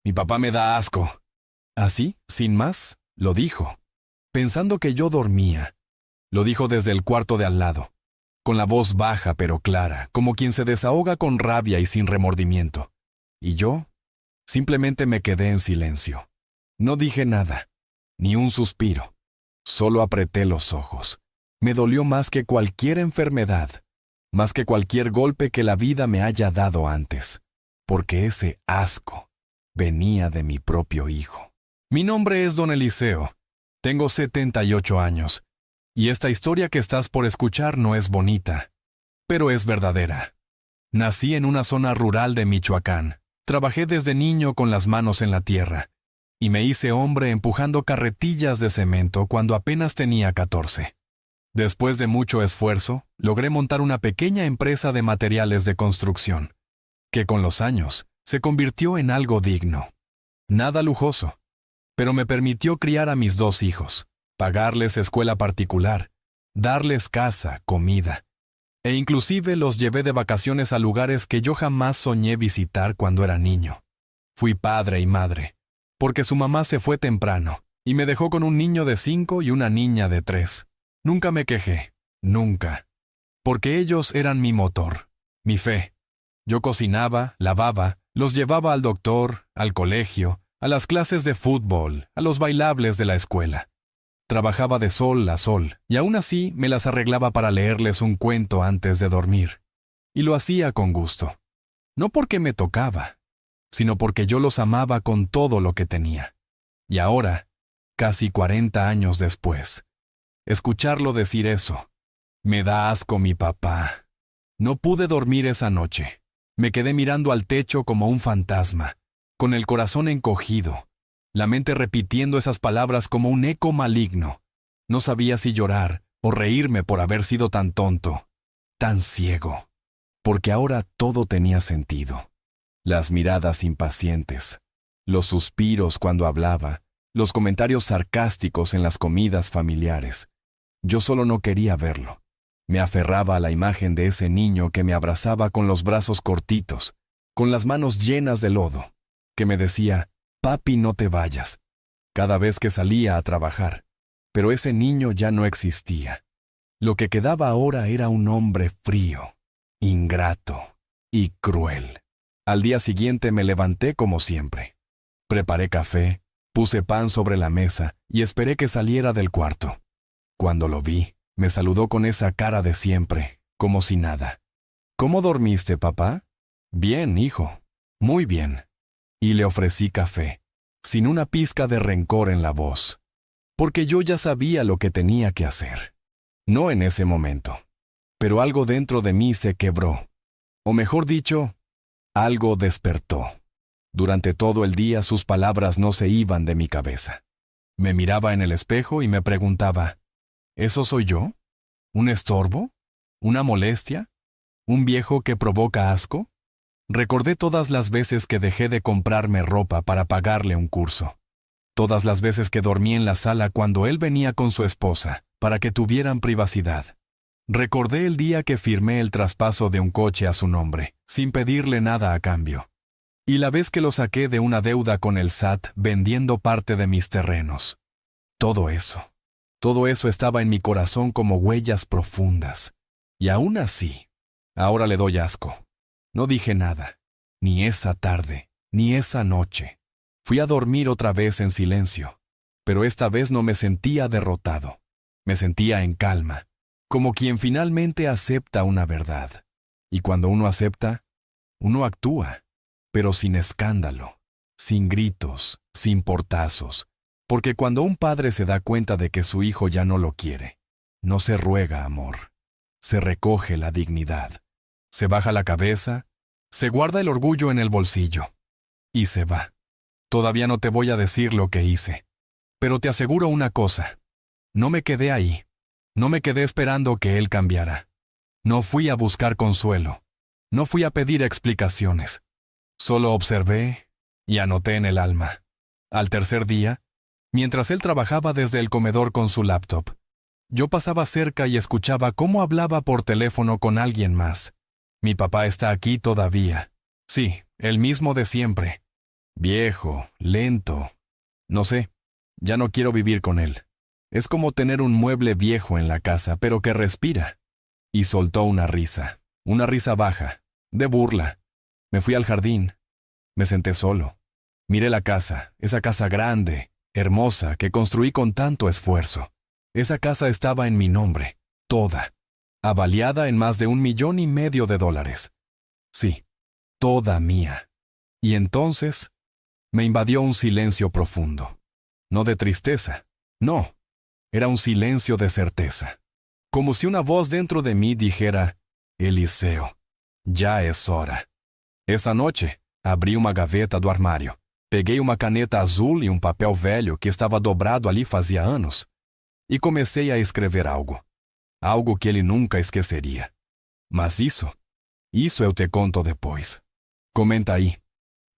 Mi papá me da asco. Así, sin más, lo dijo. Pensando que yo dormía. Lo dijo desde el cuarto de al lado, con la voz baja pero clara, como quien se desahoga con rabia y sin remordimiento. Y yo simplemente me quedé en silencio. No dije nada, ni un suspiro. Solo apreté los ojos. Me dolió más que cualquier enfermedad, más que cualquier golpe que la vida me haya dado antes, porque ese asco venía de mi propio hijo. Mi nombre es Don Eliseo. Tengo 78 años, y esta historia que estás por escuchar no es bonita, pero es verdadera. Nací en una zona rural de Michoacán. Trabajé desde niño con las manos en la tierra, y me hice hombre empujando carretillas de cemento cuando apenas tenía 14. Después de mucho esfuerzo, logré montar una pequeña empresa de materiales de construcción, que con los años se convirtió en algo digno. Nada lujoso, pero me permitió criar a mis 2 hijos, pagarles escuela particular, darles casa, comida, e inclusive los llevé de vacaciones a lugares que yo jamás soñé visitar cuando era niño. Fui padre y madre, porque su mamá se fue temprano y me dejó con un niño de 5 y una niña de 3. Nunca me quejé, nunca, porque ellos eran mi motor, mi fe. Yo cocinaba, lavaba, los llevaba al doctor, al colegio, a las clases de fútbol, a los bailables de la escuela. Trabajaba de sol a sol, y aún así me las arreglaba para leerles un cuento antes de dormir. Y lo hacía con gusto. No porque me tocaba, sino porque yo los amaba con todo lo que tenía. Y ahora, casi 40 años después, escucharlo decir eso, me da asco mi papá. No pude dormir esa noche. Me quedé mirando al techo como un fantasma, con el corazón encogido, la mente repitiendo esas palabras como un eco maligno. No sabía si llorar o reírme por haber sido tan tonto, tan ciego, porque ahora todo tenía sentido. Las miradas impacientes, los suspiros cuando hablaba, los comentarios sarcásticos en las comidas familiares. Yo solo no quería verlo. Me aferraba a la imagen de ese niño que me abrazaba con los brazos cortitos, con las manos llenas de lodo, que me decía, «Papi, no te vayas», cada vez que salía a trabajar. Pero ese niño ya no existía. Lo que quedaba ahora era un hombre frío, ingrato y cruel. Al día siguiente me levanté como siempre. Preparé café, puse pan sobre la mesa y esperé que saliera del cuarto. Cuando lo vi, me saludó con esa cara de siempre, como si nada. «¿Cómo dormiste, papá?» «Bien, hijo, muy bien». Y le ofrecí café, sin una pizca de rencor en la voz, porque yo ya sabía lo que tenía que hacer. No en ese momento, pero algo dentro de mí se quebró, o mejor dicho, algo despertó. Durante todo el día sus palabras no se iban de mi cabeza. Me miraba en el espejo y me preguntaba, ¿eso soy yo? ¿Un estorbo? ¿Una molestia? ¿Un viejo que provoca asco? Recordé todas las veces que dejé de comprarme ropa para pagarle un curso. Todas las veces que dormí en la sala cuando él venía con su esposa, para que tuvieran privacidad. Recordé el día que firmé el traspaso de un coche a su nombre, sin pedirle nada a cambio. Y la vez que lo saqué de una deuda con el SAT vendiendo parte de mis terrenos. Todo eso estaba en mi corazón como huellas profundas. Y aún así, ahora le doy asco. No dije nada, ni esa tarde, ni esa noche. Fui a dormir otra vez en silencio, pero esta vez no me sentía derrotado. Me sentía en calma, como quien finalmente acepta una verdad. Y cuando uno acepta, uno actúa, pero sin escándalo, sin gritos, sin portazos, porque cuando un padre se da cuenta de que su hijo ya no lo quiere, no se ruega amor, se recoge la dignidad. Se baja la cabeza, se guarda el orgullo en el bolsillo y se va. Todavía no te voy a decir lo que hice, pero te aseguro una cosa. No me quedé ahí. No me quedé esperando que él cambiara. No fui a buscar consuelo. No fui a pedir explicaciones. Solo observé y anoté en el alma. Al tercer día, mientras él trabajaba desde el comedor con su laptop, yo pasaba cerca y escuchaba cómo hablaba por teléfono con alguien más. Mi papá está aquí todavía. Sí, el mismo de siempre. Viejo, lento. No sé, ya no quiero vivir con él. Es como tener un mueble viejo en la casa, pero que respira. Y soltó una risa baja, de burla. Me fui al jardín. Me senté solo. Miré la casa, esa casa grande, hermosa, que construí con tanto esfuerzo. Esa casa estaba en mi nombre, toda, avaliada en más de $1,500,000. Sí, toda mía. Y entonces me invadió un silencio profundo. No de tristeza, no, era un silencio de certeza. Como si una voz dentro de mí dijera, Eliseo, ya es hora. Essa noite, abri uma gaveta do armário. Peguei uma caneta azul e um papel velho que estava dobrado ali fazia anos e comecei a escrever algo. Algo que ele nunca esqueceria. Mas isso eu te conto depois. Comenta aí.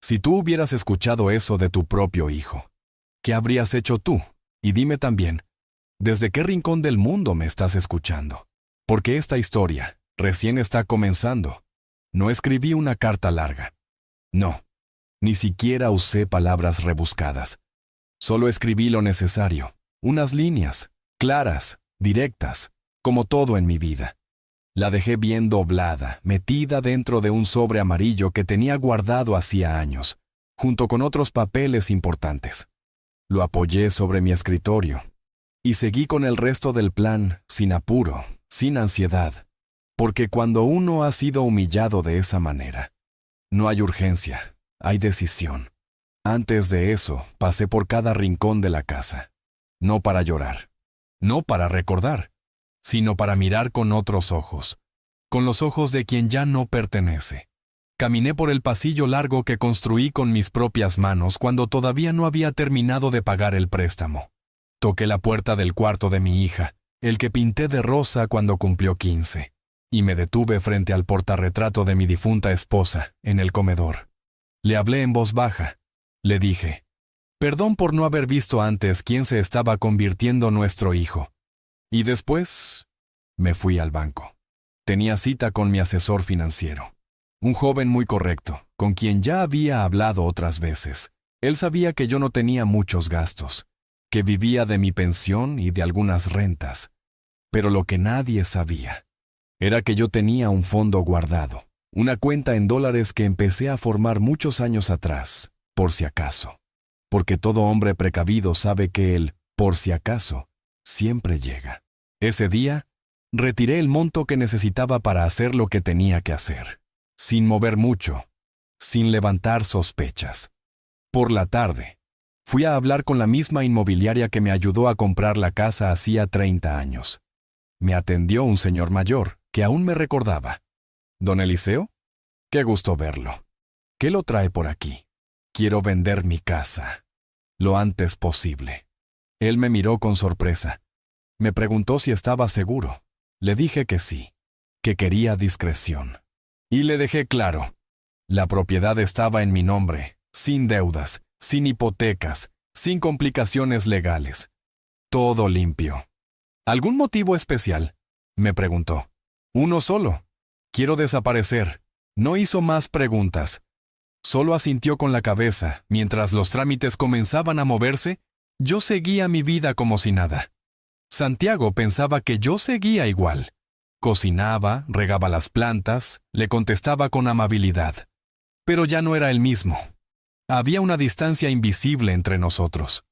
Si tú hubieras escuchado eso de tu propio hijo, ¿qué habrías hecho tú? Y dime también, ¿desde qué rincón del mundo me estás escuchando? Porque esta historia recién está comenzando. No escribí una carta larga. No, ni siquiera usé palabras rebuscadas. Solo escribí lo necesario, unas líneas, claras, directas, como todo en mi vida. La dejé bien doblada, metida dentro de un sobre amarillo que tenía guardado hacía años, junto con otros papeles importantes. Lo apoyé sobre mi escritorio y seguí con el resto del plan, sin apuro, sin ansiedad, porque cuando uno ha sido humillado de esa manera, no hay urgencia, hay decisión. Antes de eso, pasé por cada rincón de la casa, no para llorar, no para recordar, sino para mirar con otros ojos, con los ojos de quien ya no pertenece. Caminé por el pasillo largo que construí con mis propias manos cuando todavía no había terminado de pagar el préstamo. Toqué la puerta del cuarto de mi hija, el que pinté de rosa cuando cumplió 15, y me detuve frente al portarretrato de mi difunta esposa, en el comedor. Le hablé en voz baja. Le dije, perdón por no haber visto antes quién se estaba convirtiendo nuestro hijo. Y después me fui al banco. Tenía cita con mi asesor financiero, un joven muy correcto, con quien ya había hablado otras veces. Él sabía que yo no tenía muchos gastos, que vivía de mi pensión y de algunas rentas. Pero lo que nadie sabía era que yo tenía un fondo guardado, una cuenta en dólares que empecé a formar muchos años atrás, por si acaso. Porque todo hombre precavido sabe que el por si acaso siempre llega. Ese día, retiré el monto que necesitaba para hacer lo que tenía que hacer, sin mover mucho, sin levantar sospechas. Por la tarde, fui a hablar con la misma inmobiliaria que me ayudó a comprar la casa hacía 30 años. Me atendió un señor mayor, que aún me recordaba. ¿Don Eliseo? Qué gusto verlo. ¿Qué lo trae por aquí? Quiero vender mi casa, lo antes posible. Él me miró con sorpresa. Me preguntó si estaba seguro. Le dije que sí, que quería discreción. Y le dejé claro. La propiedad estaba en mi nombre, sin deudas, sin hipotecas, sin complicaciones legales. Todo limpio. ¿Algún motivo especial? Me preguntó. Uno solo. Quiero desaparecer. No hizo más preguntas. Solo asintió con la cabeza. Mientras los trámites comenzaban a moverse, yo seguía mi vida como si nada. Santiago pensaba que yo seguía igual. Cocinaba, regaba las plantas, le contestaba con amabilidad. Pero ya no era el mismo. Había una distancia invisible entre nosotros.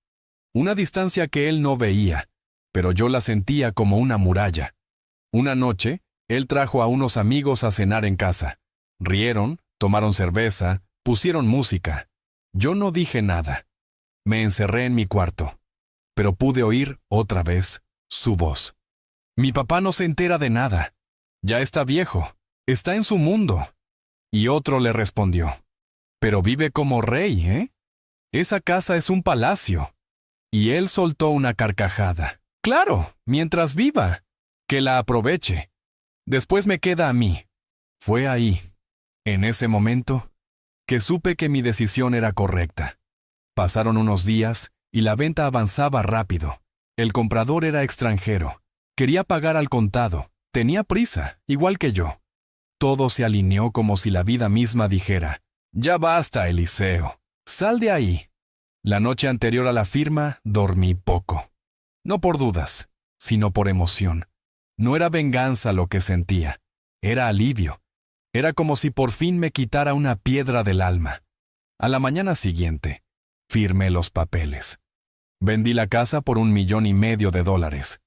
Una distancia que él no veía, pero yo la sentía como una muralla. Una noche, él trajo a unos amigos a cenar en casa. Rieron, tomaron cerveza, pusieron música. Yo no dije nada. Me encerré en mi cuarto, pero pude oír otra vez su voz. Mi papá no se entera de nada. Ya está viejo. Está en su mundo. Y otro le respondió. Pero vive como rey, ¿eh? Esa casa es un palacio. Y él soltó una carcajada. Claro, mientras viva. Que la aproveche. Después me queda a mí. Fue ahí, en ese momento, que supe que mi decisión era correcta. Pasaron unos días y la venta avanzaba rápido. El comprador era extranjero. Quería pagar al contado. Tenía prisa, igual que yo. Todo se alineó como si la vida misma dijera, «Ya basta, Eliseo. Sal de ahí. La noche anterior a la firma dormí poco. No por dudas, sino por emoción. No era venganza lo que sentía, era alivio. Era como si por fin me quitara una piedra del alma. A la mañana siguiente, firmé los papeles. Vendí la casa por $1,500,000.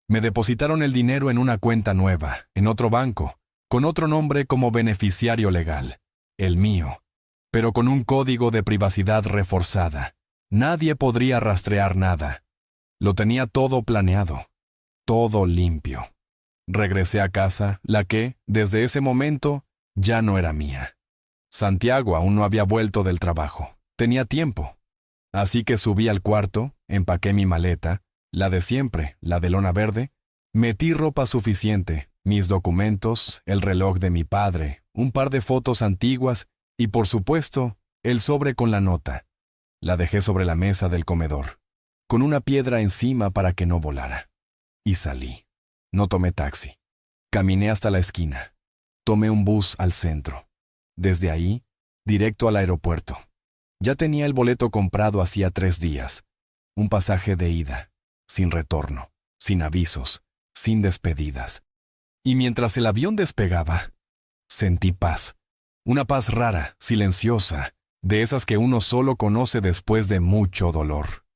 Me depositaron el dinero en una cuenta nueva, en otro banco, con otro nombre como beneficiario legal, el mío, pero con un código de privacidad reforzada. Nadie podría rastrear nada. Lo tenía todo planeado, todo limpio. Regresé a casa, la que, desde ese momento, ya no era mía. Santiago aún no había vuelto del trabajo. Tenía tiempo. Así que subí al cuarto, empaqué mi maleta, la de siempre, la de lona verde, metí ropa suficiente, mis documentos, el reloj de mi padre, un par de fotos antiguas y, por supuesto, el sobre con la nota. La dejé sobre la mesa del comedor, con una piedra encima para que no volara. Y salí. No tomé taxi. Caminé hasta la esquina. Tomé un bus al centro. Desde ahí, directo al aeropuerto. Ya tenía el boleto comprado hacía 3 días. Un pasaje de ida, sin retorno, sin avisos, sin despedidas. Y mientras el avión despegaba, sentí paz. Una paz rara, silenciosa, de esas que uno solo conoce después de mucho dolor.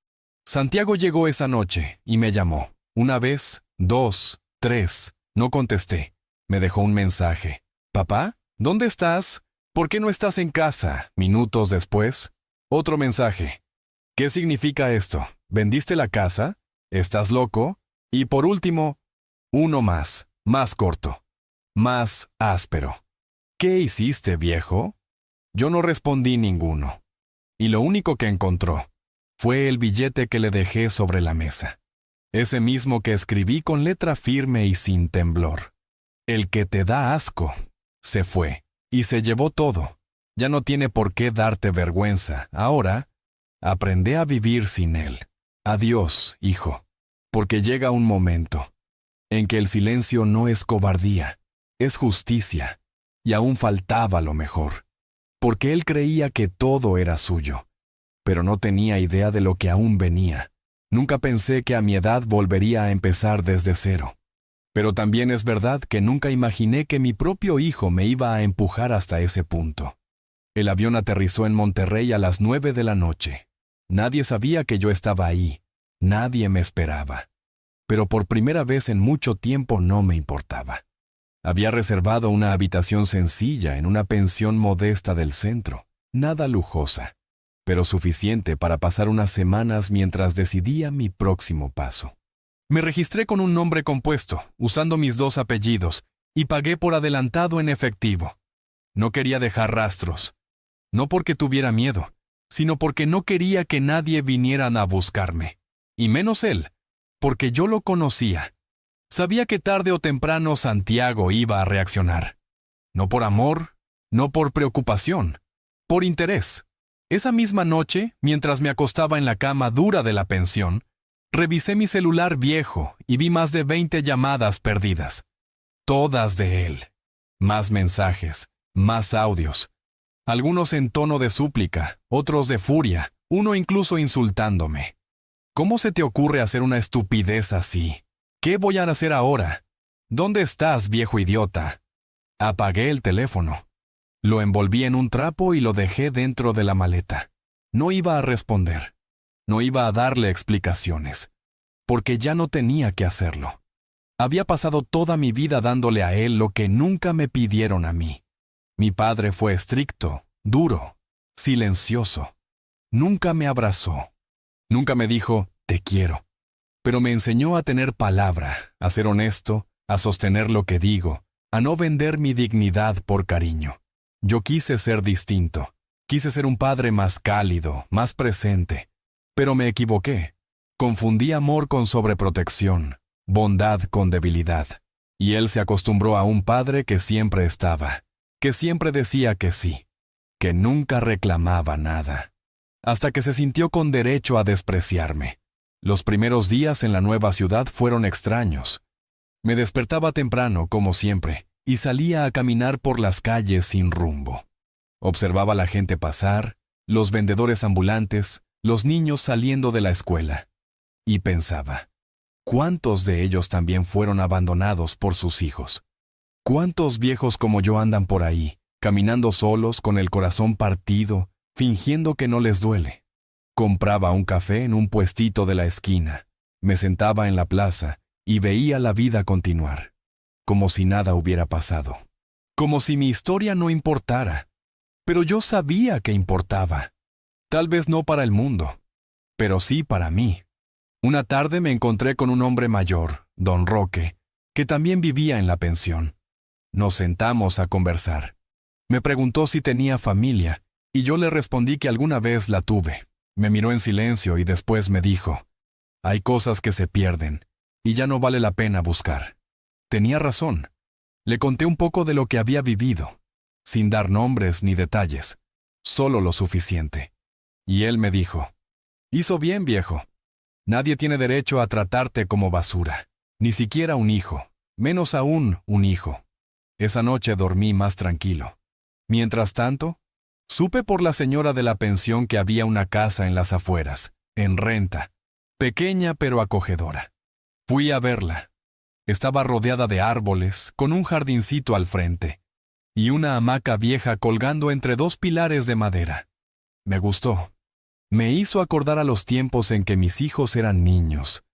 Santiago llegó esa noche y me llamó. 1 vez, 2, 3. No contesté. Me dejó un mensaje. «¿Papá? ¿Dónde estás? ¿Por qué no estás en casa?» Minutos después, otro mensaje. «¿Qué significa esto? ¿Vendiste la casa? ¿Estás loco?» Y por último, uno más corto, más áspero. «¿Qué hiciste, viejo?» Yo no respondí ninguno. Y lo único que encontró fue el billete que le dejé sobre la mesa. Ese mismo que escribí con letra firme y sin temblor. «El que te da asco se fue y se llevó todo. Ya no tiene por qué darte vergüenza. Ahora, aprende a vivir sin él. Adiós, hijo, porque llega un momento en que el silencio no es cobardía, es justicia, y aún faltaba lo mejor, porque él creía que todo era suyo, pero no tenía idea de lo que aún venía. Nunca pensé que a mi edad volvería a empezar desde cero. Pero también es verdad que nunca imaginé que mi propio hijo me iba a empujar hasta ese punto. El avión aterrizó en Monterrey a las 9 de la noche. Nadie sabía que yo estaba ahí. Nadie me esperaba. Pero por primera vez en mucho tiempo no me importaba. Había reservado una habitación sencilla en una pensión modesta del centro. Nada lujosa, pero suficiente para pasar unas semanas mientras decidía mi próximo paso. Me registré con un nombre compuesto, usando mis 2 apellidos, y pagué por adelantado en efectivo. No quería dejar rastros. No porque tuviera miedo, sino porque no quería que nadie viniera a buscarme. Y menos él, porque yo lo conocía. Sabía que tarde o temprano Santiago iba a reaccionar. No por amor, no por preocupación, por interés. Esa misma noche, mientras me acostaba en la cama dura de la pensión, revisé mi celular viejo y vi más de 20 llamadas perdidas. Todas de él. Más mensajes, más audios. Algunos en tono de súplica, otros de furia, uno incluso insultándome. ¿Cómo se te ocurre hacer una estupidez así? ¿Qué voy a hacer ahora? ¿Dónde estás, viejo idiota? Apagué el teléfono. Lo envolví en un trapo y lo dejé dentro de la maleta. No iba a responder. No iba a darle explicaciones, porque ya no tenía que hacerlo. Había pasado toda mi vida dándole a él lo que nunca me pidieron a mí. Mi padre fue estricto, duro, silencioso. Nunca me abrazó. Nunca me dijo, te quiero. Pero me enseñó a tener palabra, a ser honesto, a sostener lo que digo, a no vender mi dignidad por cariño. Yo quise ser distinto. Quise ser un padre más cálido, más presente. Pero me equivoqué. Confundí amor con sobreprotección, bondad con debilidad. Y él se acostumbró a un padre que siempre estaba, que siempre decía que sí, que nunca reclamaba nada. Hasta que se sintió con derecho a despreciarme. Los primeros días en la nueva ciudad fueron extraños. Me despertaba temprano, como siempre, y salía a caminar por las calles sin rumbo. Observaba a la gente pasar, los vendedores ambulantes, los niños saliendo de la escuela. Y pensaba, ¿cuántos de ellos también fueron abandonados por sus hijos? ¿Cuántos viejos como yo andan por ahí, caminando solos con el corazón partido, fingiendo que no les duele? Compraba un café en un puestito de la esquina, me sentaba en la plaza y veía la vida continuar, como si nada hubiera pasado, como si mi historia no importara. Pero yo sabía que importaba. Tal vez no para el mundo, pero sí para mí. Una tarde me encontré con un hombre mayor, don Roque, que también vivía en la pensión. Nos sentamos a conversar. Me preguntó si tenía familia, y yo le respondí que alguna vez la tuve. Me miró en silencio y después me dijo, hay cosas que se pierden, y ya no vale la pena buscar. Tenía razón. Le conté un poco de lo que había vivido, sin dar nombres ni detalles, solo lo suficiente. Y él me dijo, hizo bien, viejo. Nadie tiene derecho a tratarte como basura, ni siquiera un hijo, menos aún un hijo. Esa noche dormí más tranquilo. Mientras tanto, supe por la señora de la pensión que había una casa en las afueras, en renta, pequeña pero acogedora. Fui a verla. Estaba rodeada de árboles, con un jardincito al frente, y una hamaca vieja colgando entre dos pilares de madera. Me gustó. Me hizo acordar a los tiempos en que mis hijos eran niños,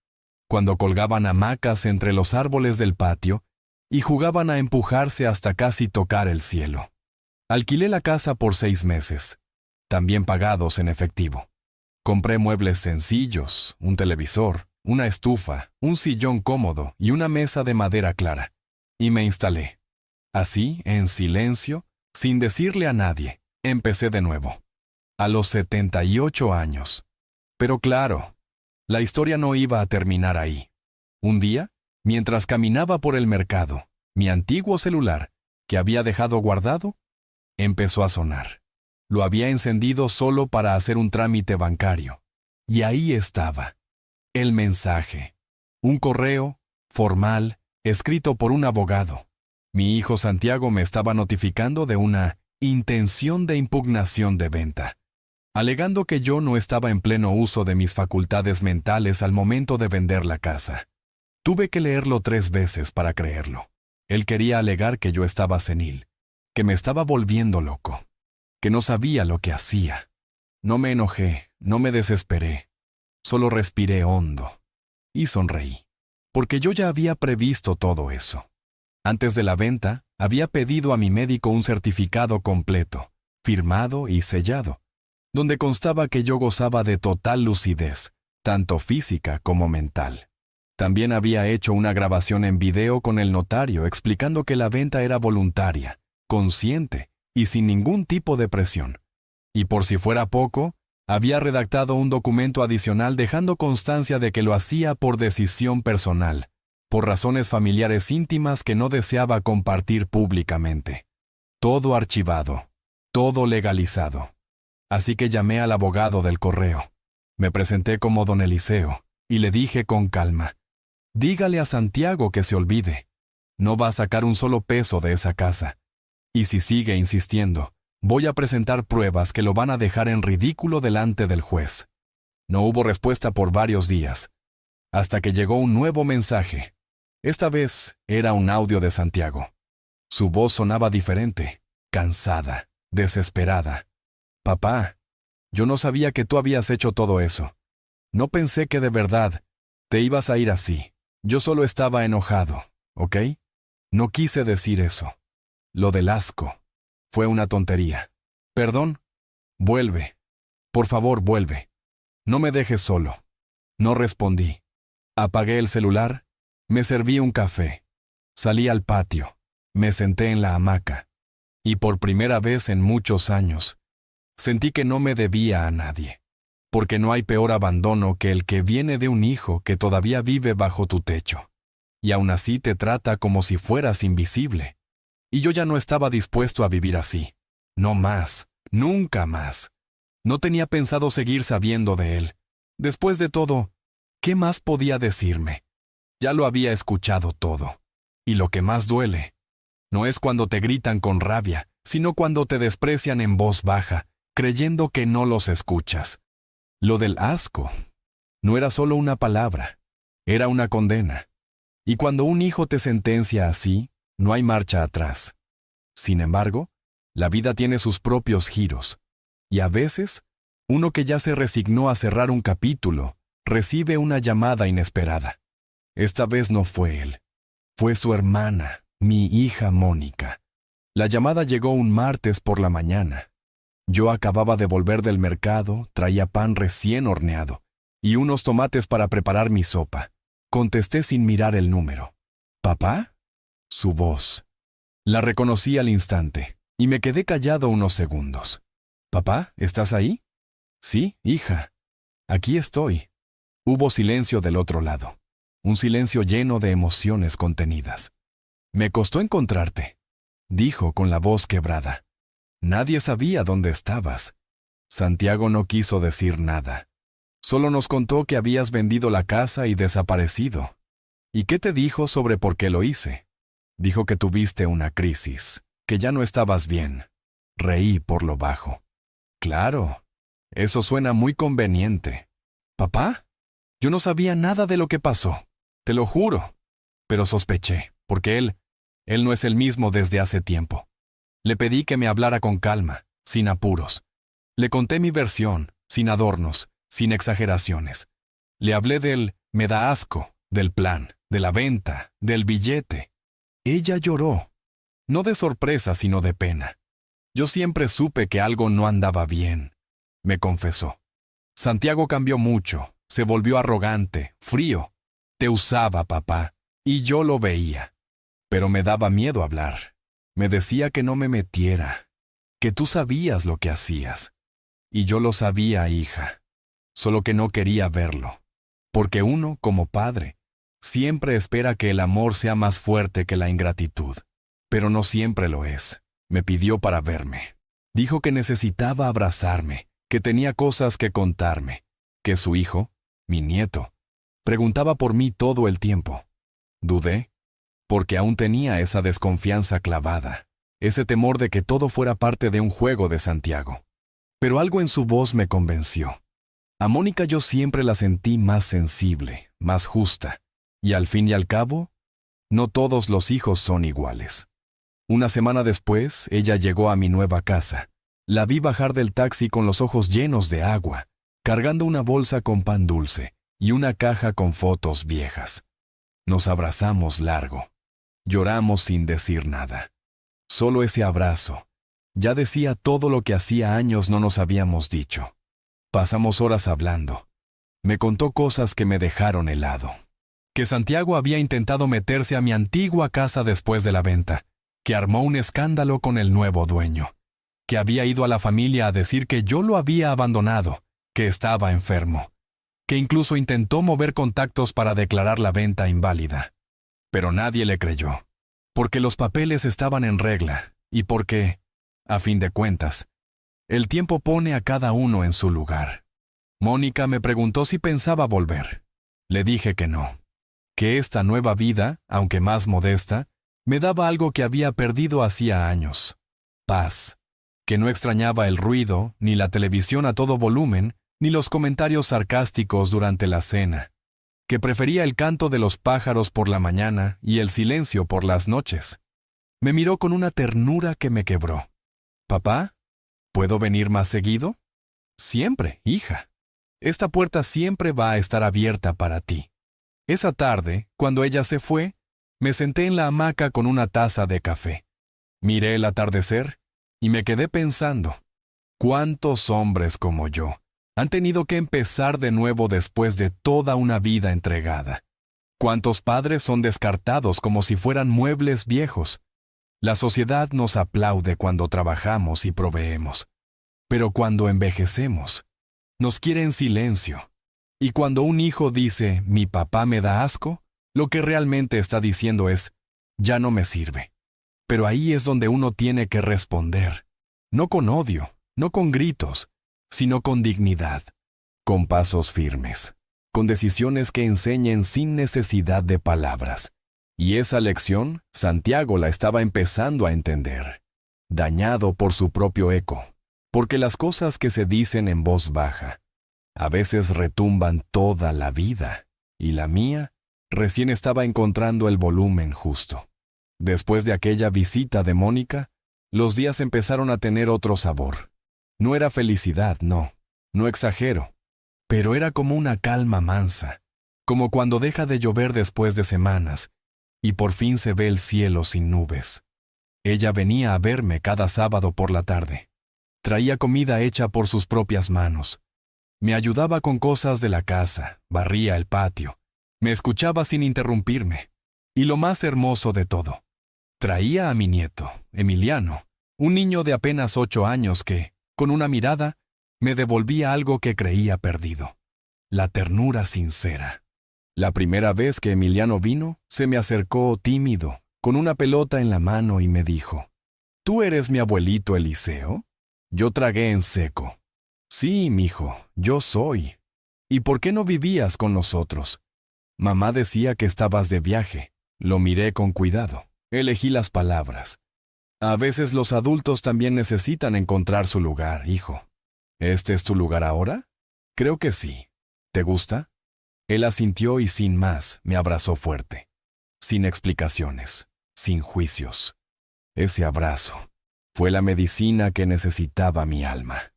cuando colgaban hamacas entre los árboles del patio y jugaban a empujarse hasta casi tocar el cielo. Alquilé la casa por 6 meses, también pagados en efectivo. Compré muebles sencillos, un televisor, una estufa, un sillón cómodo y una mesa de madera clara, y me instalé. Así, en silencio, sin decirle a nadie, empecé de nuevo. A los 78 años. Pero claro, la historia no iba a terminar ahí. Un día, mientras caminaba por el mercado, mi antiguo celular, que había dejado guardado, empezó a sonar. Lo había encendido solo para hacer un trámite bancario. Y ahí estaba. El mensaje. Un correo, formal, escrito por un abogado. Mi hijo Santiago me estaba notificando de una intención de impugnación de venta, alegando que yo no estaba en pleno uso de mis facultades mentales al momento de vender la casa. Tuve que leerlo 3 veces para creerlo. Él quería alegar que yo estaba senil, que me estaba volviendo loco, que no sabía lo que hacía. No me enojé, no me desesperé, solo respiré hondo y sonreí, porque yo ya había previsto todo eso. Antes de la venta, había pedido a mi médico un certificado completo, firmado y sellado, donde constaba que yo gozaba de total lucidez, tanto física como mental. También había hecho una grabación en video con el notario explicando que la venta era voluntaria, consciente y sin ningún tipo de presión. Y por si fuera poco, había redactado un documento adicional dejando constancia de que lo hacía por decisión personal, por razones familiares íntimas que no deseaba compartir públicamente. Todo archivado, todo legalizado. Así que llamé al abogado del correo. Me presenté como don Eliseo y le dije con calma, dígale a Santiago que se olvide. No va a sacar un solo peso de esa casa. Y si sigue insistiendo, voy a presentar pruebas que lo van a dejar en ridículo delante del juez. No hubo respuesta por varios días, hasta que llegó un nuevo mensaje. Esta vez era un audio de Santiago. Su voz sonaba diferente, cansada, desesperada. Papá, yo no sabía que tú habías hecho todo eso. No pensé que de verdad te ibas a ir así. Yo solo estaba enojado, ¿ok? No quise decir eso. Lo del asco fue una tontería. Perdón. Vuelve. Por favor, vuelve. No me dejes solo. No respondí. Apagué el celular, me serví un café. Salí al patio, me senté en la hamaca. Y por primera vez en muchos años, sentí que no me debía a nadie, porque no hay peor abandono que el que viene de un hijo que todavía vive bajo tu techo, y aún así te trata como si fueras invisible. Y yo ya no estaba dispuesto a vivir así. No más, nunca más. No tenía pensado seguir sabiendo de él. Después de todo, ¿qué más podía decirme? Ya lo había escuchado todo. Y lo que más duele, no es cuando te gritan con rabia, sino cuando te desprecian en voz baja, creyendo que no los escuchas. Lo del asco no era solo una palabra, era una condena. Y cuando un hijo te sentencia así, no hay marcha atrás. Sin embargo, la vida tiene sus propios giros, y a veces, uno que ya se resignó a cerrar un capítulo, recibe una llamada inesperada. Esta vez no fue él, fue su hermana, mi hija Mónica. La llamada llegó un martes por la mañana. Yo acababa de volver del mercado, traía pan recién horneado y unos tomates para preparar mi sopa. Contesté sin mirar el número. ¿Papá? Su voz. La reconocí al instante y me quedé callado unos segundos. ¿Papá, estás ahí? Sí, hija. Aquí estoy. Hubo silencio del otro lado, un silencio lleno de emociones contenidas. Me costó encontrarte, dijo con la voz quebrada. Nadie sabía dónde estabas. Santiago no quiso decir nada. Solo nos contó que habías vendido la casa y desaparecido. ¿Y qué te dijo sobre por qué lo hice? Dijo que tuviste una crisis, que ya no estabas bien. Reí por lo bajo. Claro, eso suena muy conveniente. ¿Papá? Yo no sabía nada de lo que pasó, te lo juro. Pero sospeché, porque él no es el mismo desde hace tiempo. Le pedí que me hablara con calma, sin apuros. Le conté mi versión, sin adornos, sin exageraciones. Le hablé del me da asco, del plan, de la venta, del billete. Ella lloró, no de sorpresa sino de pena. Yo siempre supe que algo no andaba bien, me confesó. Santiago cambió mucho, se volvió arrogante, frío. Te usaba, papá, y yo lo veía. Pero me daba miedo hablar. Me decía que no me metiera, que tú sabías lo que hacías. Y yo lo sabía, hija, solo que no quería verlo. Porque uno, como padre, siempre espera que el amor sea más fuerte que la ingratitud. Pero no siempre lo es. Me pidió para verme. Dijo que necesitaba abrazarme, que tenía cosas que contarme, que su hijo, mi nieto, preguntaba por mí todo el tiempo. Dudé, porque aún tenía esa desconfianza clavada, ese temor de que todo fuera parte de un juego de Santiago. Pero algo en su voz me convenció. A Mónica yo siempre la sentí más sensible, más justa, y al fin y al cabo, no todos los hijos son iguales. Una semana después, ella llegó a mi nueva casa. La vi bajar del taxi con los ojos llenos de agua, cargando una bolsa con pan dulce y una caja con fotos viejas. Nos abrazamos largo. Lloramos sin decir nada. Solo ese abrazo. Ya decía todo lo que hacía años no nos habíamos dicho. Pasamos horas hablando. Me contó cosas que me dejaron helado. Que Santiago había intentado meterse a mi antigua casa después de la venta, que armó un escándalo con el nuevo dueño, que había ido a la familia a decir que yo lo había abandonado, que estaba enfermo, que incluso intentó mover contactos para declarar la venta inválida. Pero nadie le creyó, porque los papeles estaban en regla y porque, a fin de cuentas, el tiempo pone a cada uno en su lugar. Mónica me preguntó si pensaba volver. Le dije que no, que esta nueva vida, aunque más modesta, me daba algo que había perdido hacía años: paz, que no extrañaba el ruido, ni la televisión a todo volumen, ni los comentarios sarcásticos durante la cena, que prefería el canto de los pájaros por la mañana y el silencio por las noches. Me miró con una ternura que me quebró. «¿Papá? ¿Puedo venir más seguido?» «Siempre, hija. Esta puerta siempre va a estar abierta para ti». Esa tarde, cuando ella se fue, me senté en la hamaca con una taza de café. Miré el atardecer y me quedé pensando, ¿cuántos hombres como yo han tenido que empezar de nuevo después de toda una vida entregada? ¿Cuántos padres son descartados como si fueran muebles viejos? La sociedad nos aplaude cuando trabajamos y proveemos, pero cuando envejecemos, nos quiere en silencio. Y cuando un hijo dice, «mi papá me da asco», lo que realmente está diciendo es, «ya no me sirve». Pero ahí es donde uno tiene que responder, no con odio, no con gritos, sino con dignidad, con pasos firmes, con decisiones que enseñen sin necesidad de palabras. Y esa lección, Santiago la estaba empezando a entender, dañado por su propio eco, porque las cosas que se dicen en voz baja a veces retumban toda la vida, y la mía recién estaba encontrando el volumen justo. Después de aquella visita de Mónica, los días empezaron a tener otro sabor. No era felicidad, no exagero, pero era como una calma mansa, como cuando deja de llover después de semanas, y por fin se ve el cielo sin nubes. Ella venía a verme cada sábado por la tarde. Traía comida hecha por sus propias manos. Me ayudaba con cosas de la casa, barría el patio, me escuchaba sin interrumpirme. Y lo más hermoso de todo, traía a mi nieto, Emiliano, un niño de apenas 8 años que, con una mirada, me devolvía algo que creía perdido: la ternura sincera. La primera vez que Emiliano vino, se me acercó tímido, con una pelota en la mano y me dijo: ¿Tú eres mi abuelito Eliseo? Yo tragué en seco. Sí, mijo, yo soy. ¿Y por qué no vivías con nosotros? Mamá decía que estabas de viaje. Lo miré con cuidado. Elegí las palabras. A veces los adultos también necesitan encontrar su lugar, hijo. ¿Este es tu lugar ahora? Creo que sí. ¿Te gusta? Él asintió y sin más me abrazó fuerte. Sin explicaciones, sin juicios. Ese abrazo fue la medicina que necesitaba mi alma.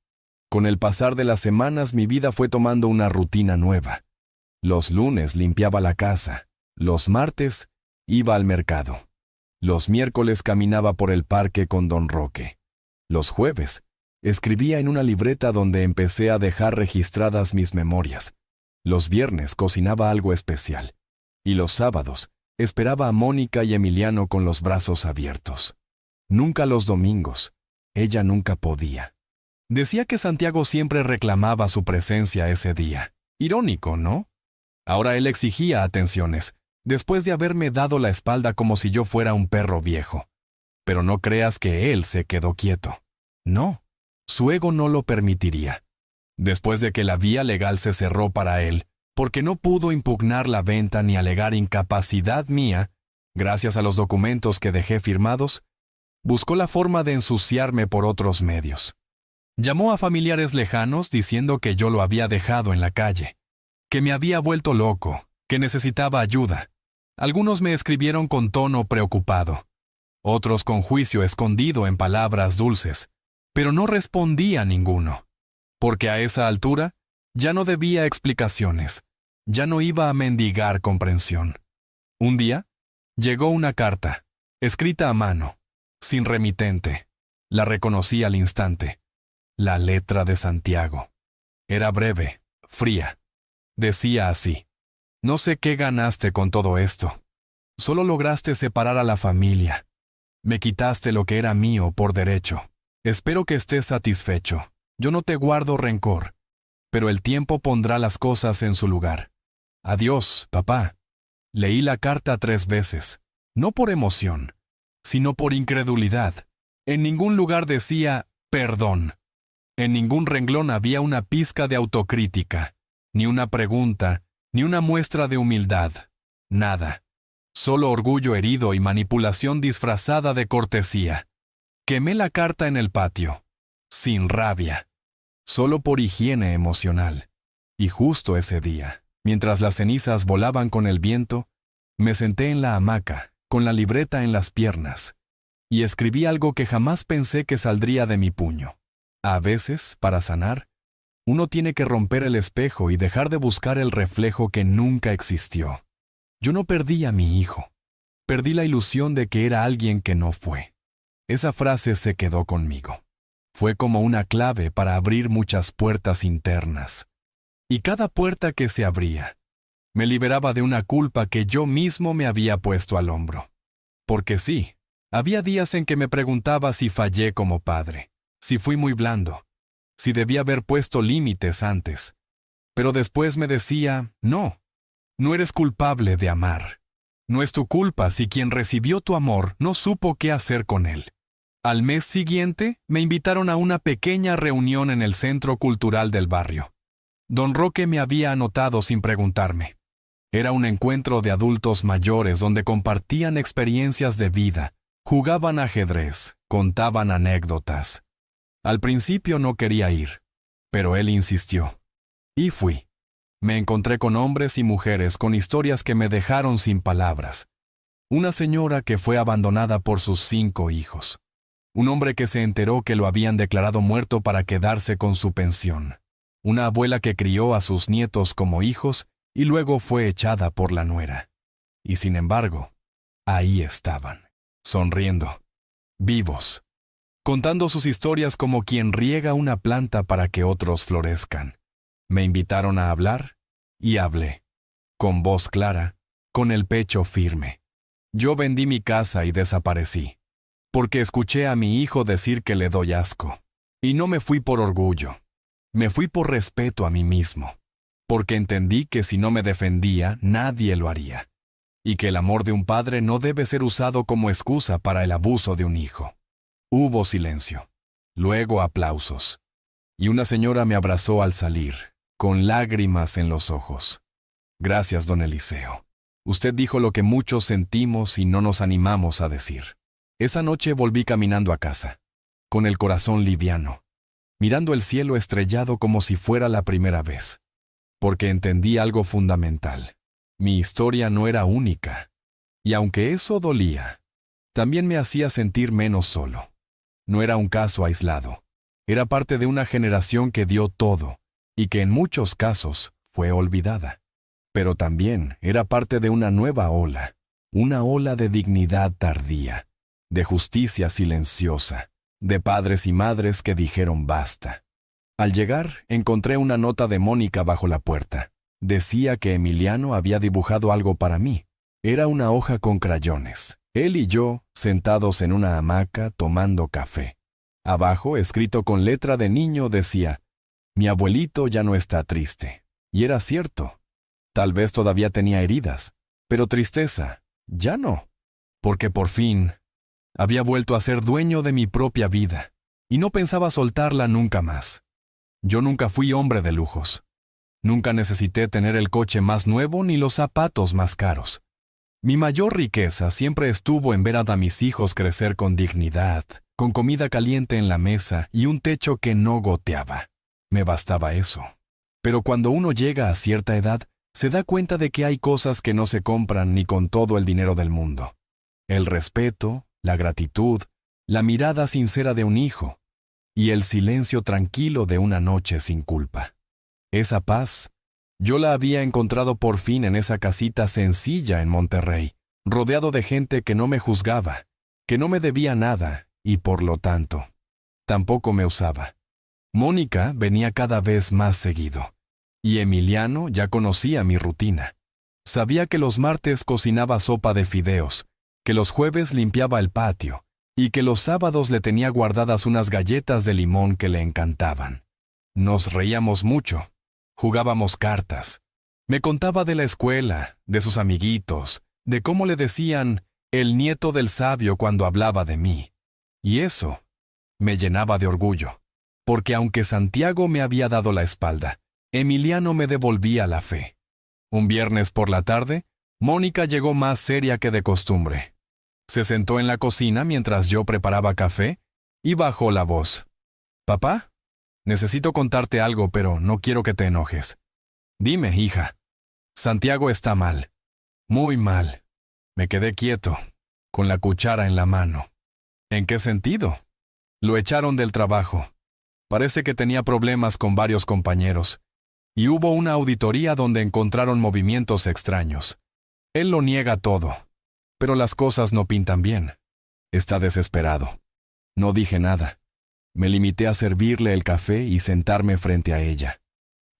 Con el pasar de las semanas mi vida fue tomando una rutina nueva. Los lunes limpiaba la casa, los martes iba al mercado, los miércoles caminaba por el parque con don Roque, los jueves escribía en una libreta donde empecé a dejar registradas mis memorias, los viernes cocinaba algo especial, y los sábados esperaba a Mónica y Emiliano con los brazos abiertos. Nunca los domingos, ella nunca podía. Decía que Santiago siempre reclamaba su presencia ese día. Irónico, ¿no? Ahora él exigía atenciones, después de haberme dado la espalda como si yo fuera un perro viejo. Pero no creas que él se quedó quieto. No, su ego no lo permitiría. Después de que la vía legal se cerró para él, porque no pudo impugnar la venta ni alegar incapacidad mía, gracias a los documentos que dejé firmados, buscó la forma de ensuciarme por otros medios. Llamó a familiares lejanos diciendo que yo lo había dejado en la calle, que me había vuelto loco, que necesitaba ayuda. Algunos me escribieron con tono preocupado, otros con juicio escondido en palabras dulces, pero no respondí a ninguno, porque a esa altura ya no debía explicaciones, ya no iba a mendigar comprensión. Un día llegó una carta, escrita a mano, sin remitente. La reconocí al instante. La letra de Santiago. Era breve, fría. Decía así: no sé qué ganaste con todo esto. Solo lograste separar a la familia. Me quitaste lo que era mío por derecho. Espero que estés satisfecho. Yo no te guardo rencor, pero el tiempo pondrá las cosas en su lugar. Adiós, papá. Leí la carta 3 veces, no por emoción, sino por incredulidad. En ningún lugar decía perdón. En ningún renglón había una pizca de autocrítica, ni una pregunta, ni una muestra de humildad. Nada. Solo orgullo herido y manipulación disfrazada de cortesía. Quemé la carta en el patio, sin rabia, solo por higiene emocional. Y justo ese día, mientras las cenizas volaban con el viento, me senté en la hamaca, con la libreta en las piernas, y escribí algo que jamás pensé que saldría de mi puño. A veces, para sanar, uno tiene que romper el espejo y dejar de buscar el reflejo que nunca existió. Yo no perdí a mi hijo. Perdí la ilusión de que era alguien que no fue. Esa frase se quedó conmigo. Fue como una clave para abrir muchas puertas internas. Y cada puerta que se abría, me liberaba de una culpa que yo mismo me había puesto al hombro. Porque sí, había días en que me preguntaba si fallé como padre, si fui muy blando, si debía haber puesto límites antes. Pero después me decía, no eres culpable de amar. No es tu culpa si quien recibió tu amor no supo qué hacer con él. Al mes siguiente, me invitaron a una pequeña reunión en el Centro Cultural del barrio. Don Roque me había anotado sin preguntarme. Era un encuentro de adultos mayores donde compartían experiencias de vida, jugaban ajedrez, contaban anécdotas. Al principio no quería ir, pero él insistió. Y fui. Me encontré con hombres y mujeres con historias que me dejaron sin palabras. Una señora que fue abandonada por sus 5 hijos. Un hombre que se enteró que lo habían declarado muerto para quedarse con su pensión. Una abuela que crió a sus nietos como hijos y luego fue echada por la nuera. Y sin embargo, ahí estaban, sonriendo, vivos, contando sus historias como quien riega una planta para que otros florezcan. Me invitaron a hablar y hablé, con voz clara, con el pecho firme. Yo vendí mi casa y desaparecí, porque escuché a mi hijo decir que le doy asco. Y no me fui por orgullo, me fui por respeto a mí mismo, porque entendí que si no me defendía, nadie lo haría, y que el amor de un padre no debe ser usado como excusa para el abuso de un hijo. Hubo silencio, luego aplausos, y una señora me abrazó al salir, con lágrimas en los ojos. Gracias, don Eliseo. Usted dijo lo que muchos sentimos y no nos animamos a decir. Esa noche volví caminando a casa, con el corazón liviano, mirando el cielo estrellado como si fuera la primera vez, porque entendí algo fundamental. Mi historia no era única, y aunque eso dolía, también me hacía sentir menos solo. No era un caso aislado, era parte de una generación que dio todo, y que en muchos casos fue olvidada. Pero también era parte de una nueva ola, una ola de dignidad tardía, de justicia silenciosa, de padres y madres que dijeron basta. Al llegar, encontré una nota de Mónica bajo la puerta. Decía que Emiliano había dibujado algo para mí. Era una hoja con crayones. Él y yo, sentados en una hamaca tomando café. Abajo, escrito con letra de niño, decía: mi abuelito ya no está triste. Y era cierto. Tal vez todavía tenía heridas, pero tristeza, ya no. Porque por fin había vuelto a ser dueño de mi propia vida, y no pensaba soltarla nunca más. Yo nunca fui hombre de lujos. Nunca necesité tener el coche más nuevo ni los zapatos más caros. Mi mayor riqueza siempre estuvo en ver a mis hijos crecer con dignidad, con comida caliente en la mesa y un techo que no goteaba. Me bastaba eso. Pero cuando uno llega a cierta edad, se da cuenta de que hay cosas que no se compran ni con todo el dinero del mundo. El respeto, la gratitud, la mirada sincera de un hijo y el silencio tranquilo de una noche sin culpa. Esa paz, yo la había encontrado por fin en esa casita sencilla en Monterrey, rodeado de gente que no me juzgaba, que no me debía nada y por lo tanto, tampoco me usaba. Mónica venía cada vez más seguido. Y Emiliano ya conocía mi rutina. Sabía que los martes cocinaba sopa de fideos, que los jueves limpiaba el patio, y que los sábados le tenía guardadas unas galletas de limón que le encantaban. Nos reíamos mucho, jugábamos cartas. Me contaba de la escuela, de sus amiguitos, de cómo le decían el nieto del sabio cuando hablaba de mí. Y eso me llenaba de orgullo, porque aunque Santiago me había dado la espalda, Emiliano me devolvía la fe. Un viernes por la tarde, Mónica llegó más seria que de costumbre. Se sentó en la cocina mientras yo preparaba café y bajó la voz. «Papá, necesito contarte algo, pero no quiero que te enojes». «Dime, hija». «Santiago está mal. Muy mal». Me quedé quieto, con la cuchara en la mano. «¿En qué sentido?» «Lo echaron del trabajo. Parece que tenía problemas con varios compañeros. Y hubo una auditoría donde encontraron movimientos extraños. Él lo niega todo, pero las cosas no pintan bien. Está desesperado». No dije nada. Me limité a servirle el café y sentarme frente a ella.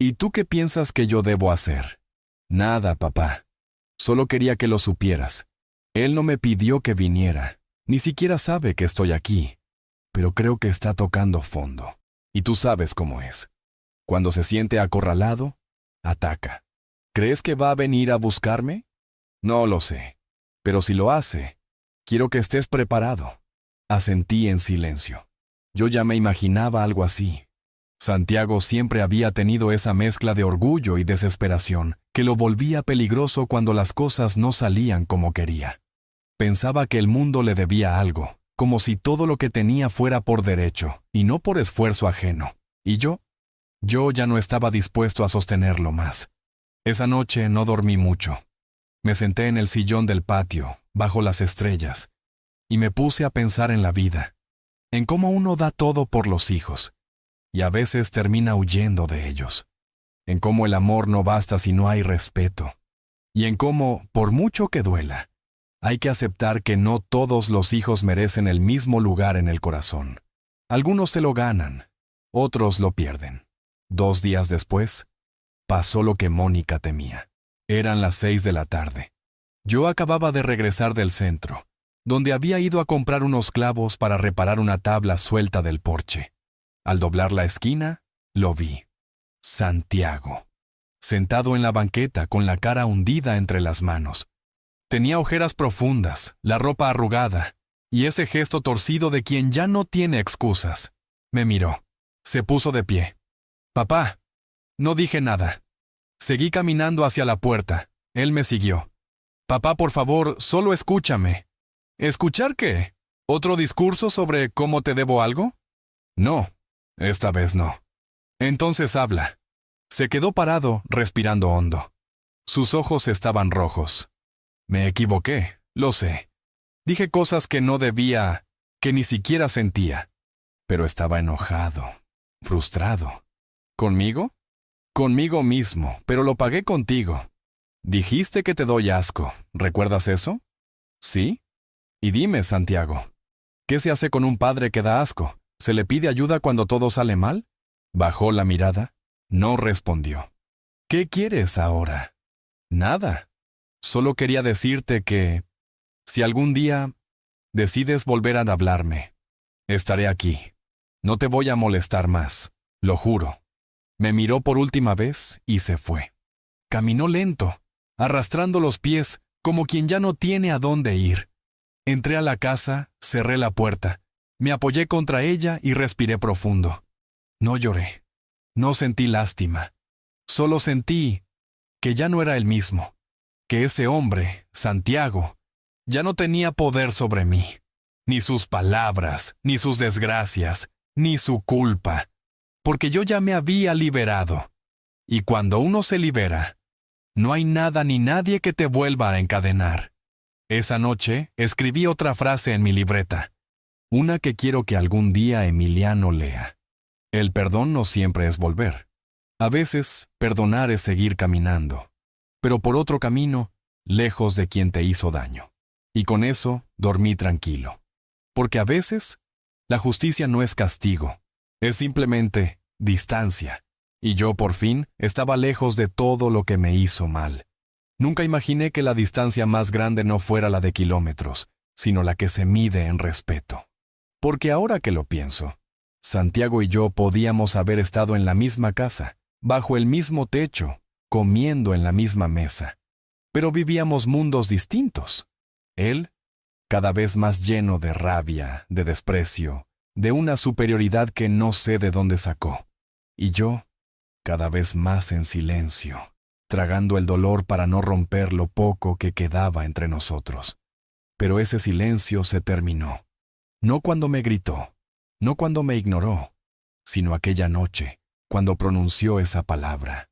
«¿Y tú qué piensas que yo debo hacer?» «Nada, papá. Solo quería que lo supieras. Él no me pidió que viniera. Ni siquiera sabe que estoy aquí. Pero creo que está tocando fondo. Y tú sabes cómo es. Cuando se siente acorralado, ataca. ¿Crees que va a venir a buscarme? No lo sé. Pero si lo hace, quiero que estés preparado». Asentí en silencio. Yo ya me imaginaba algo así. Santiago siempre había tenido esa mezcla de orgullo y desesperación que lo volvía peligroso cuando las cosas no salían como quería. Pensaba que el mundo le debía algo, como si todo lo que tenía fuera por derecho y no por esfuerzo ajeno. Y yo ya no estaba dispuesto a sostenerlo más. Esa noche no dormí mucho. Me senté en el sillón del patio, bajo las estrellas, y me puse a pensar en la vida, en cómo uno da todo por los hijos, y a veces termina huyendo de ellos, en cómo el amor no basta si no hay respeto, y en cómo, por mucho que duela, hay que aceptar que no todos los hijos merecen el mismo lugar en el corazón. Algunos se lo ganan, otros lo pierden. 2 días después, pasó lo que Mónica temía. Eran las 6 de la tarde. Yo acababa de regresar del centro, donde había ido a comprar unos clavos para reparar una tabla suelta del porche. Al doblar la esquina, lo vi. Santiago, sentado en la banqueta con la cara hundida entre las manos. Tenía ojeras profundas, la ropa arrugada, y ese gesto torcido de quien ya no tiene excusas. Me miró. Se puso de pie. «Papá». No dije nada. Seguí caminando hacia la puerta. Él me siguió. «Papá, por favor, solo escúchame». «¿Escuchar qué? ¿Otro discurso sobre cómo te debo algo?» «No, esta vez no». «Entonces habla». Se quedó parado, respirando hondo. Sus ojos estaban rojos. Me equivoqué, lo sé. Dije cosas que no debía, que ni siquiera sentía. Pero estaba enojado, frustrado. ¿Conmigo? Conmigo mismo, pero lo pagué contigo. Dijiste que te doy asco, ¿recuerdas eso? ¿Sí? Y dime, Santiago, ¿qué se hace con un padre que da asco? ¿Se le pide ayuda cuando todo sale mal? Bajó la mirada, no respondió. ¿Qué quieres ahora? Nada. Solo quería decirte que, si algún día decides volver a hablarme, estaré aquí. No te voy a molestar más, lo juro. Me miró por última vez y se fue. Caminó lento, arrastrando los pies como quien ya no tiene a dónde ir. Entré a la casa, cerré la puerta, me apoyé contra ella y respiré profundo. No lloré, no sentí lástima. Solo sentí que ya no era el mismo, que ese hombre, Santiago, ya no tenía poder sobre mí, ni sus palabras, ni sus desgracias, ni su culpa, porque yo ya me había liberado. Y cuando uno se libera, no hay nada ni nadie que te vuelva a encadenar. Esa noche escribí otra frase en mi libreta, una que quiero que algún día Emiliano lea. El perdón no siempre es volver. A veces, perdonar es seguir caminando, pero por otro camino, lejos de quien te hizo daño. Y con eso dormí tranquilo. Porque a veces, la justicia no es castigo, es simplemente distancia. Y yo, por fin, estaba lejos de todo lo que me hizo mal. Nunca imaginé que la distancia más grande no fuera la de kilómetros, sino la que se mide en respeto. Porque ahora que lo pienso, Santiago y yo podíamos haber estado en la misma casa, bajo el mismo techo, comiendo en la misma mesa. Pero vivíamos mundos distintos. Él, cada vez más lleno de rabia, de desprecio, de una superioridad que no sé de dónde sacó. Y yo, cada vez más en silencio, tragando el dolor para no romper lo poco que quedaba entre nosotros. Pero ese silencio se terminó. No cuando me gritó, no cuando me ignoró, sino aquella noche, cuando pronunció esa palabra.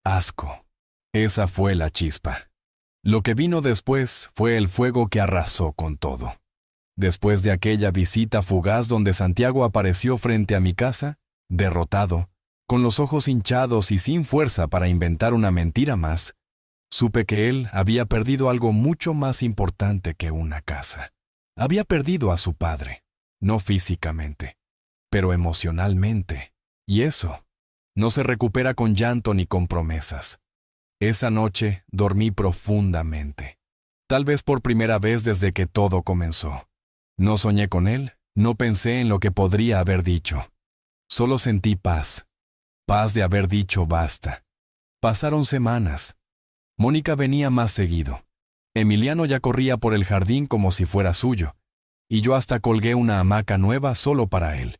Asco. Esa fue la chispa. Lo que vino después fue el fuego que arrasó con todo. Después de aquella visita fugaz donde Santiago apareció frente a mi casa, derrotado, con los ojos hinchados y sin fuerza para inventar una mentira más, supe que él había perdido algo mucho más importante que una casa. Había perdido a su padre, no físicamente, pero emocionalmente, y eso no se recupera con llanto ni con promesas. Esa noche dormí profundamente, tal vez por primera vez desde que todo comenzó. No soñé con él, no pensé en lo que podría haber dicho. Solo sentí paz. Paz de haber dicho basta. Pasaron semanas. Mónica venía más seguido. Emiliano ya corría por el jardín como si fuera suyo, y yo hasta colgué una hamaca nueva solo para él.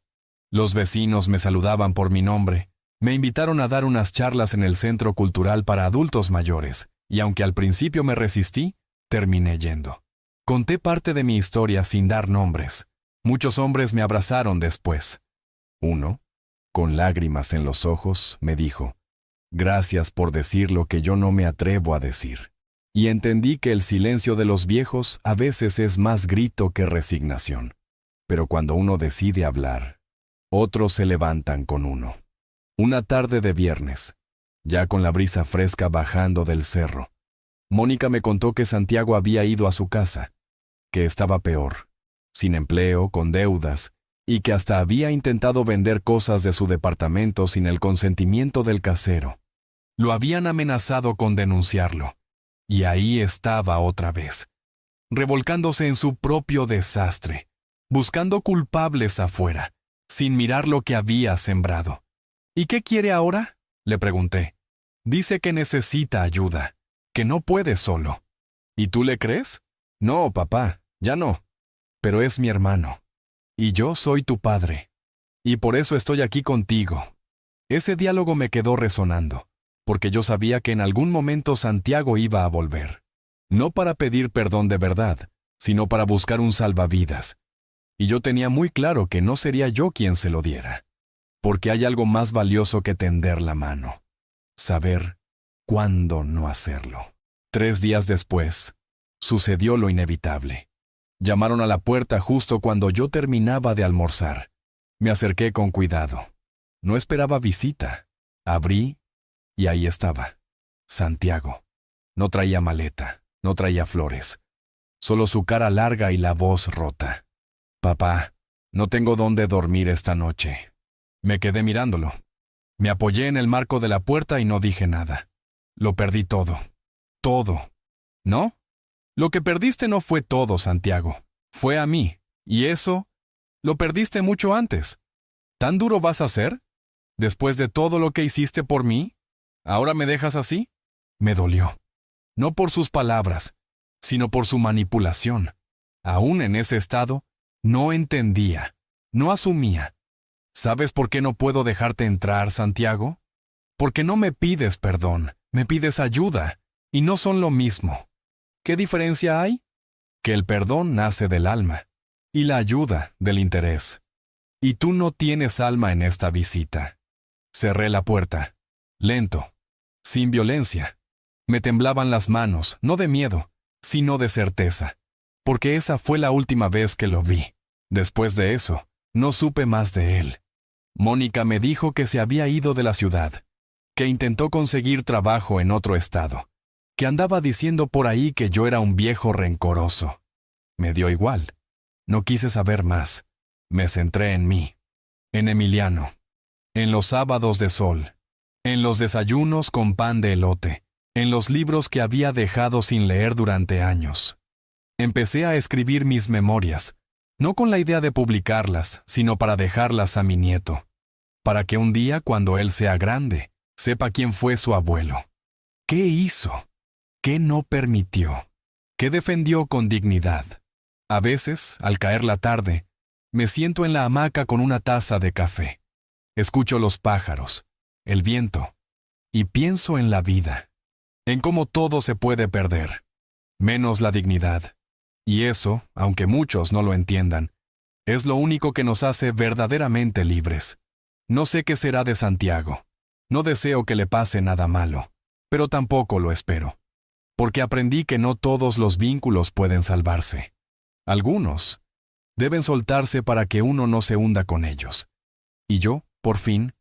Los vecinos me saludaban por mi nombre. Me invitaron a dar unas charlas en el Centro Cultural para Adultos Mayores, y aunque al principio me resistí, terminé yendo. Conté parte de mi historia sin dar nombres, Muchos hombres me abrazaron después. Uno, con lágrimas en los ojos, me dijo: «Gracias por decir lo que yo no me atrevo a decir». Y entendí que el silencio de los viejos a veces es más grito que resignación. Pero cuando uno decide hablar, otros se levantan con uno. Una tarde de viernes, ya con la brisa fresca bajando del cerro, Mónica me contó que Santiago había ido a su casa, que estaba peor, sin empleo, con deudas, y que hasta había intentado vender cosas de su departamento sin el consentimiento del casero. Lo habían amenazado con denunciarlo, y ahí estaba otra vez, revolcándose en su propio desastre, buscando culpables afuera, sin mirar lo que había sembrado. ¿Y qué quiere ahora?, le pregunté. Dice que necesita ayuda, que no puede solo. ¿Y tú le crees? No, papá, ya no. Pero es mi hermano. Y yo soy tu padre. Y por eso estoy aquí contigo. Ese diálogo me quedó resonando, porque yo sabía que en algún momento Santiago iba a volver. No para pedir perdón de verdad, sino para buscar un salvavidas. Y yo tenía muy claro que no sería yo quien se lo diera. Porque hay algo más valioso que tender la mano. Saber cuándo no hacerlo. 3 días después, sucedió lo inevitable. Llamaron a la puerta justo cuando yo terminaba de almorzar. Me acerqué con cuidado. No esperaba visita. Abrí y ahí estaba. Santiago. No traía maleta, no traía flores. Solo su cara larga y la voz rota. Papá, no tengo dónde dormir esta noche. Me quedé mirándolo. Me apoyé en el marco de la puerta y no dije nada. Lo perdí todo. Todo. ¿No? Lo que perdiste no fue todo, Santiago. Fue a mí. Y eso, lo perdiste mucho antes. ¿Tan duro vas a ser? Después de todo lo que hiciste por mí, ¿ahora me dejas así? Me dolió. No por sus palabras, sino por su manipulación. Aún en ese estado, no entendía, no asumía. ¿Sabes por qué no puedo dejarte entrar, Santiago? Porque no me pides perdón, me pides ayuda, y no son lo mismo. ¿Qué diferencia hay? Que el perdón nace del alma, y la ayuda del interés. Y tú no tienes alma en esta visita. Cerré la puerta, lento, sin violencia. Me temblaban las manos, no de miedo, sino de certeza, porque esa fue la última vez que lo vi. Después de eso, no supe más de él. Mónica me dijo que se había ido de la ciudad, que intentó conseguir trabajo en otro estado, que andaba diciendo por ahí que yo era un viejo rencoroso. Me dio igual. No quise saber más. Me centré en mí, en Emiliano, en los sábados de sol, en los desayunos con pan de elote, en los libros que había dejado sin leer durante años. Empecé a escribir mis memorias, no con la idea de publicarlas, sino para dejarlas a mi nieto, para que un día, cuando él sea grande, sepa quién fue su abuelo. ¿Qué hizo? ¿Qué no permitió? ¿Qué defendió con dignidad? A veces, al caer la tarde, me siento en la hamaca con una taza de café. Escucho los pájaros, el viento, y pienso en la vida, en cómo todo se puede perder, menos la dignidad. Y eso, aunque muchos no lo entiendan, es lo único que nos hace verdaderamente libres. No sé qué será de Santiago. No deseo que le pase nada malo, pero tampoco lo espero. Porque aprendí que no todos los vínculos pueden salvarse. Algunos deben soltarse para que uno no se hunda con ellos. Y yo, por fin,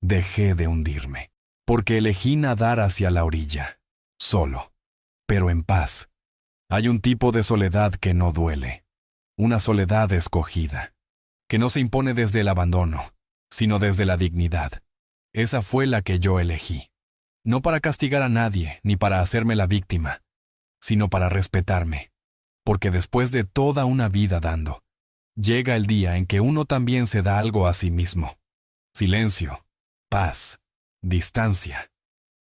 dejé de hundirme, porque elegí nadar hacia la orilla, solo, pero en paz. Hay un tipo de soledad que no duele, una soledad escogida, que no se impone desde el abandono, sino desde la dignidad. Esa fue la que yo elegí. No para castigar a nadie, ni para hacerme la víctima, sino para respetarme, porque después de toda una vida dando, llega el día en que uno también se da algo a sí mismo. Silencio, paz, distancia.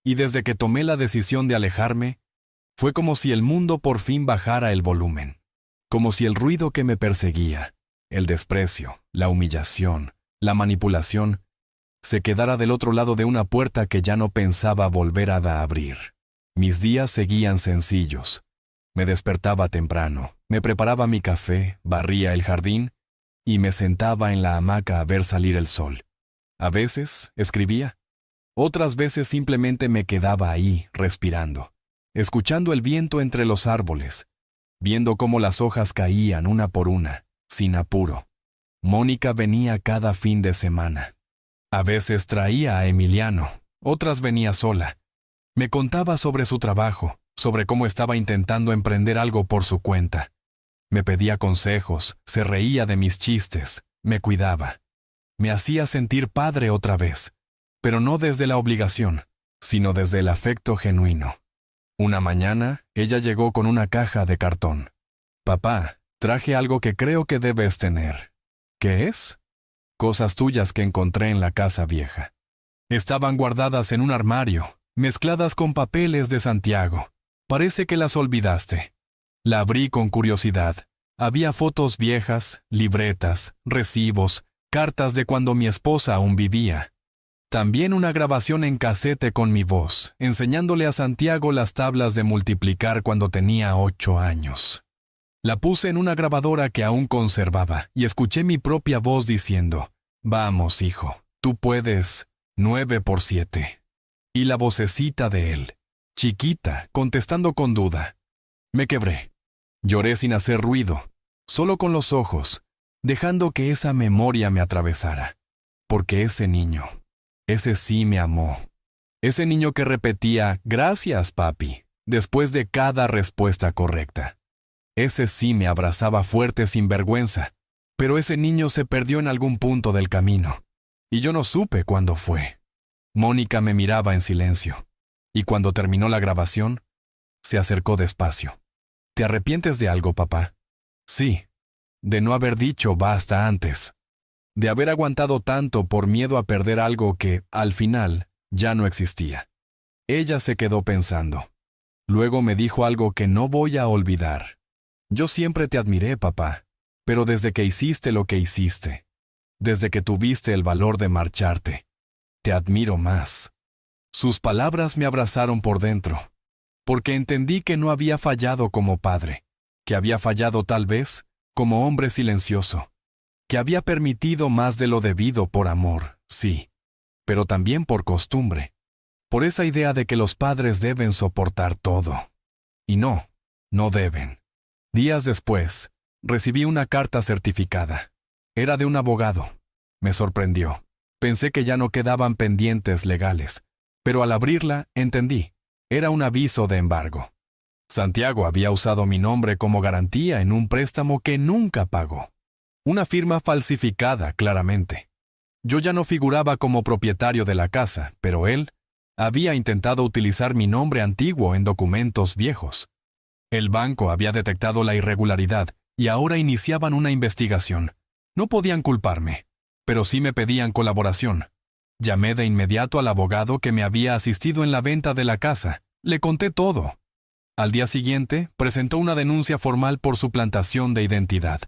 Y desde que tomé la decisión de alejarme, fue como si el mundo por fin bajara el volumen, como si el ruido que me perseguía, el desprecio, la humillación, la manipulación, se quedara del otro lado de una puerta que ya no pensaba volver a abrir. Mis días seguían sencillos. Me despertaba temprano, me preparaba mi café, barría el jardín y me sentaba en la hamaca a ver salir el sol. A veces escribía. Otras veces simplemente me quedaba ahí, respirando, escuchando el viento entre los árboles, viendo cómo las hojas caían una por una, sin apuro. Mónica venía cada fin de semana. A veces traía a Emiliano, otras venía sola. Me contaba sobre su trabajo, sobre cómo estaba intentando emprender algo por su cuenta. Me pedía consejos, se reía de mis chistes, me cuidaba. Me hacía sentir padre otra vez, pero no desde la obligación, sino desde el afecto genuino. Una mañana, ella llegó con una caja de cartón. «Papá, traje algo que creo que debes tener». «¿Qué es?» «Cosas tuyas que encontré en la casa vieja». Estaban guardadas en un armario, mezcladas con papeles de Santiago. Parece que las olvidaste. La abrí con curiosidad. Había fotos viejas, libretas, recibos, cartas de cuando mi esposa aún vivía. También una grabación en casete con mi voz, enseñándole a Santiago las tablas de multiplicar cuando tenía 8 años. La puse en una grabadora que aún conservaba y escuché mi propia voz diciendo, «Vamos, hijo, tú puedes, 9 por 7». Y la vocecita de él, chiquita, contestando con duda. Me quebré. Lloré sin hacer ruido, solo con los ojos, dejando que esa memoria me atravesara. Porque ese niño, ese sí me amó. Ese niño que repetía, «Gracias, papi», después de cada respuesta correcta. Ese sí me abrazaba fuerte sin vergüenza, pero ese niño se perdió en algún punto del camino, y yo no supe cuándo fue. Mónica me miraba en silencio, y cuando terminó la grabación, se acercó despacio. «¿Te arrepientes de algo, papá?» «Sí, de no haber dicho basta antes, de haber aguantado tanto por miedo a perder algo que, al final, ya no existía». Ella se quedó pensando. Luego me dijo algo que no voy a olvidar. «Yo siempre te admiré, papá, pero desde que hiciste lo que hiciste, desde que tuviste el valor de marcharte, te admiro más». Sus palabras me abrazaron por dentro, porque entendí que no había fallado como padre, que había fallado tal vez como hombre silencioso, que había permitido más de lo debido por amor, sí, pero también por costumbre, por esa idea de que los padres deben soportar todo. Y no, no deben. Días después, recibí una carta certificada. Era de un abogado. Me sorprendió. Pensé que ya no quedaban pendientes legales, pero al abrirla, entendí. Era un aviso de embargo. Santiago había usado mi nombre como garantía en un préstamo que nunca pagó. Una firma falsificada, claramente. Yo ya no figuraba como propietario de la casa, pero él había intentado utilizar mi nombre antiguo en documentos viejos. El banco había detectado la irregularidad y ahora iniciaban una investigación. No podían culparme, pero sí me pedían colaboración. Llamé de inmediato al abogado que me había asistido en la venta de la casa. Le conté todo. Al día siguiente, presentó una denuncia formal por suplantación de identidad.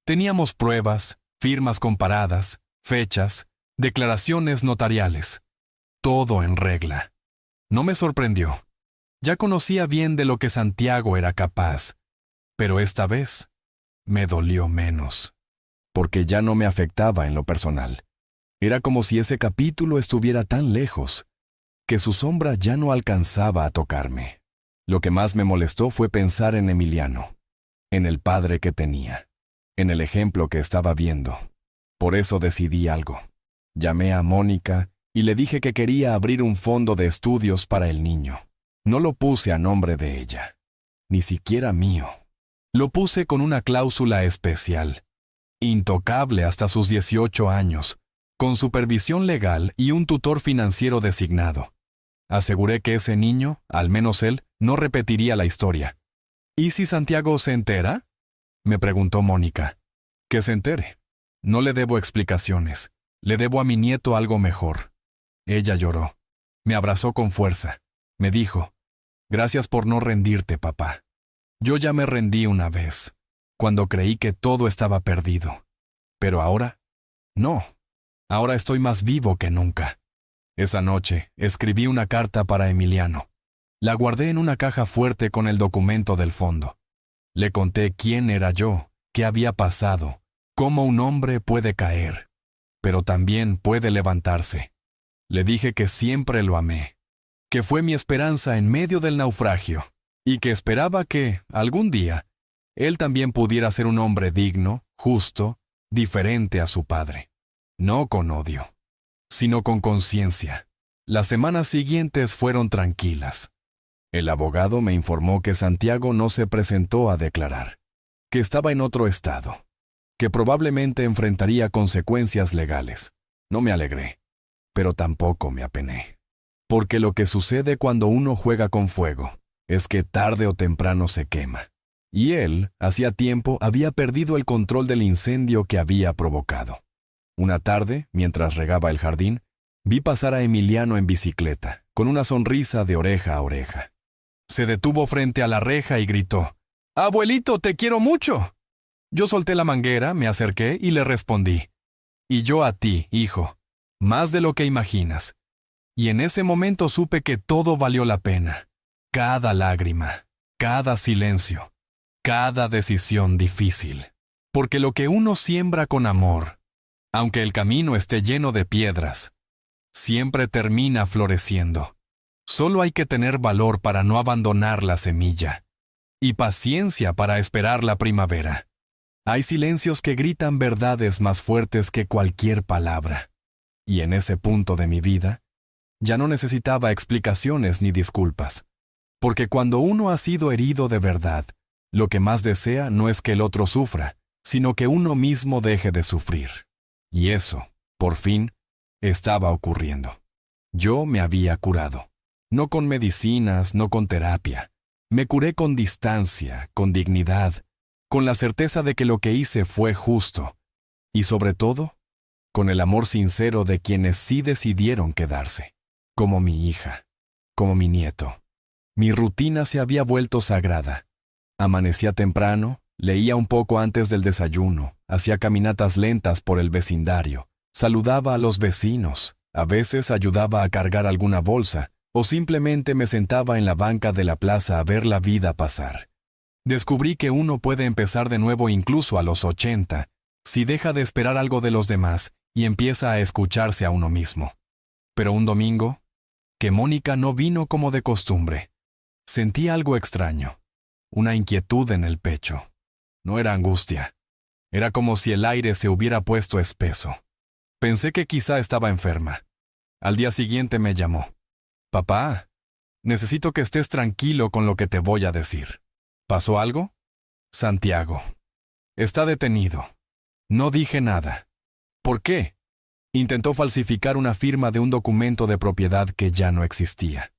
Teníamos pruebas, firmas comparadas, fechas, declaraciones notariales. Todo en regla. No me sorprendió. Ya conocía bien de lo que Santiago era capaz, pero esta vez me dolió menos, porque ya no me afectaba en lo personal. Era como si ese capítulo estuviera tan lejos, que su sombra ya no alcanzaba a tocarme. Lo que más me molestó fue pensar en Emiliano, en el padre que tenía, en el ejemplo que estaba viendo. Por eso decidí algo. Llamé a Mónica y le dije que quería abrir un fondo de estudios para el niño. No lo puse a nombre de ella, ni siquiera mío. Lo puse con una cláusula especial, intocable hasta sus 18 años, con supervisión legal y un tutor financiero designado. Aseguré que ese niño, al menos él, no repetiría la historia. ¿Y si Santiago se entera?, me preguntó Mónica. Que se entere. No le debo explicaciones. Le debo a mi nieto algo mejor. Ella lloró. Me abrazó con fuerza. Me dijo, «Gracias por no rendirte, papá. Yo ya me rendí una vez, cuando creí que todo estaba perdido. Pero ahora, no. Ahora estoy más vivo que nunca». Esa noche, escribí una carta para Emiliano. La guardé en una caja fuerte con el documento del fondo. Le conté quién era yo, qué había pasado, cómo un hombre puede caer, pero también puede levantarse. Le dije que siempre lo amé, que fue mi esperanza en medio del naufragio, y que esperaba que, algún día, él también pudiera ser un hombre digno, justo, diferente a su padre. No con odio, sino con conciencia. Las semanas siguientes fueron tranquilas. El abogado me informó que Santiago no se presentó a declarar, que estaba en otro estado, que probablemente enfrentaría consecuencias legales. No me alegré, pero tampoco me apené. Porque lo que sucede cuando uno juega con fuego es que tarde o temprano se quema. Y él, hacía tiempo, había perdido el control del incendio que había provocado. Una tarde, mientras regaba el jardín, vi pasar a Emiliano en bicicleta, con una sonrisa de oreja a oreja. Se detuvo frente a la reja y gritó: «¡Abuelito, te quiero mucho!». Yo solté la manguera, me acerqué y le respondí: «Y yo a ti, hijo, más de lo que imaginas». Y en ese momento supe que todo valió la pena. Cada lágrima, cada silencio, cada decisión difícil. Porque lo que uno siembra con amor, aunque el camino esté lleno de piedras, siempre termina floreciendo. Solo hay que tener valor para no abandonar la semilla, y paciencia para esperar la primavera. Hay silencios que gritan verdades más fuertes que cualquier palabra. Y en ese punto de mi vida, ya no necesitaba explicaciones ni disculpas. Porque cuando uno ha sido herido de verdad, lo que más desea no es que el otro sufra, sino que uno mismo deje de sufrir. Y eso, por fin, estaba ocurriendo. Yo me había curado. No con medicinas, no con terapia. Me curé con distancia, con dignidad, con la certeza de que lo que hice fue justo. Y sobre todo, con el amor sincero de quienes sí decidieron quedarse. Como mi hija, como mi nieto. Mi rutina se había vuelto sagrada. Amanecía temprano, leía un poco antes del desayuno, hacía caminatas lentas por el vecindario, saludaba a los vecinos, a veces ayudaba a cargar alguna bolsa, o simplemente me sentaba en la banca de la plaza a ver la vida pasar. Descubrí que uno puede empezar de nuevo incluso a los 80, si deja de esperar algo de los demás y empieza a escucharse a uno mismo. Pero un domingo, que Mónica no vino como de costumbre, sentí algo extraño, una inquietud en el pecho. No era angustia, era como si el aire se hubiera puesto espeso. Pensé que quizá estaba enferma. Al día siguiente me llamó. «Papá, necesito que estés tranquilo con lo que te voy a decir». «¿Pasó algo?» «Santiago. Está detenido». No dije nada. ¿Por qué? Intentó falsificar una firma de un documento de propiedad que ya no existía.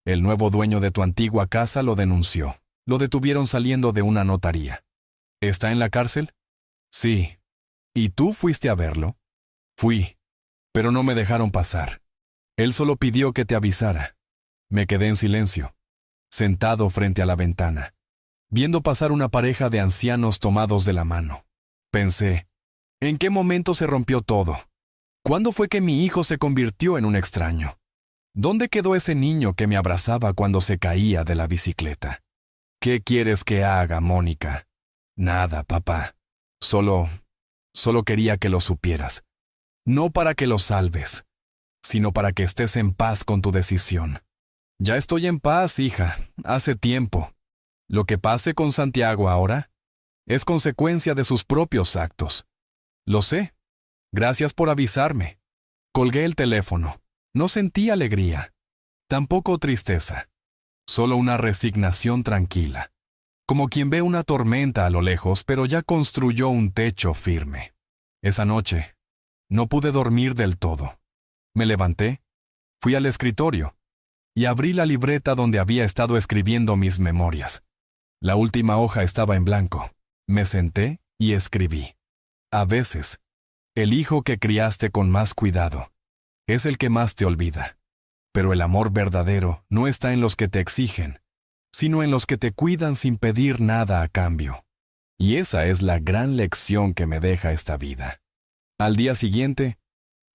El nuevo dueño de tu antigua casa lo denunció. Lo detuvieron saliendo de una notaría. ¿Está en la cárcel? Sí. ¿Y tú fuiste a verlo? Fui, pero no me dejaron pasar. Él solo pidió que te avisara. Me quedé en silencio, sentado frente a la ventana, viendo pasar una pareja de ancianos tomados de la mano. Pensé, ¿en qué momento se rompió todo? ¿Cuándo fue que mi hijo se convirtió en un extraño? ¿Dónde quedó ese niño que me abrazaba cuando se caía de la bicicleta? ¿Qué quieres que haga, Mónica? Nada, papá. Solo quería que lo supieras. No para que lo salves, sino para que estés en paz con tu decisión. Ya estoy en paz, hija, hace tiempo. Lo que pase con Santiago ahora es consecuencia de sus propios actos. Lo sé. Gracias por avisarme. Colgué el teléfono. No sentí alegría, tampoco tristeza, solo una resignación tranquila, como quien ve una tormenta a lo lejos, pero ya construyó un techo firme. Esa noche, no pude dormir del todo. Me levanté, fui al escritorio y abrí la libreta donde había estado escribiendo mis memorias. La última hoja estaba en blanco. Me senté y escribí. A veces, el hijo que criaste con más cuidado es el que más te olvida. Pero el amor verdadero no está en los que te exigen, sino en los que te cuidan sin pedir nada a cambio. Y esa es la gran lección que me deja esta vida. Al día siguiente,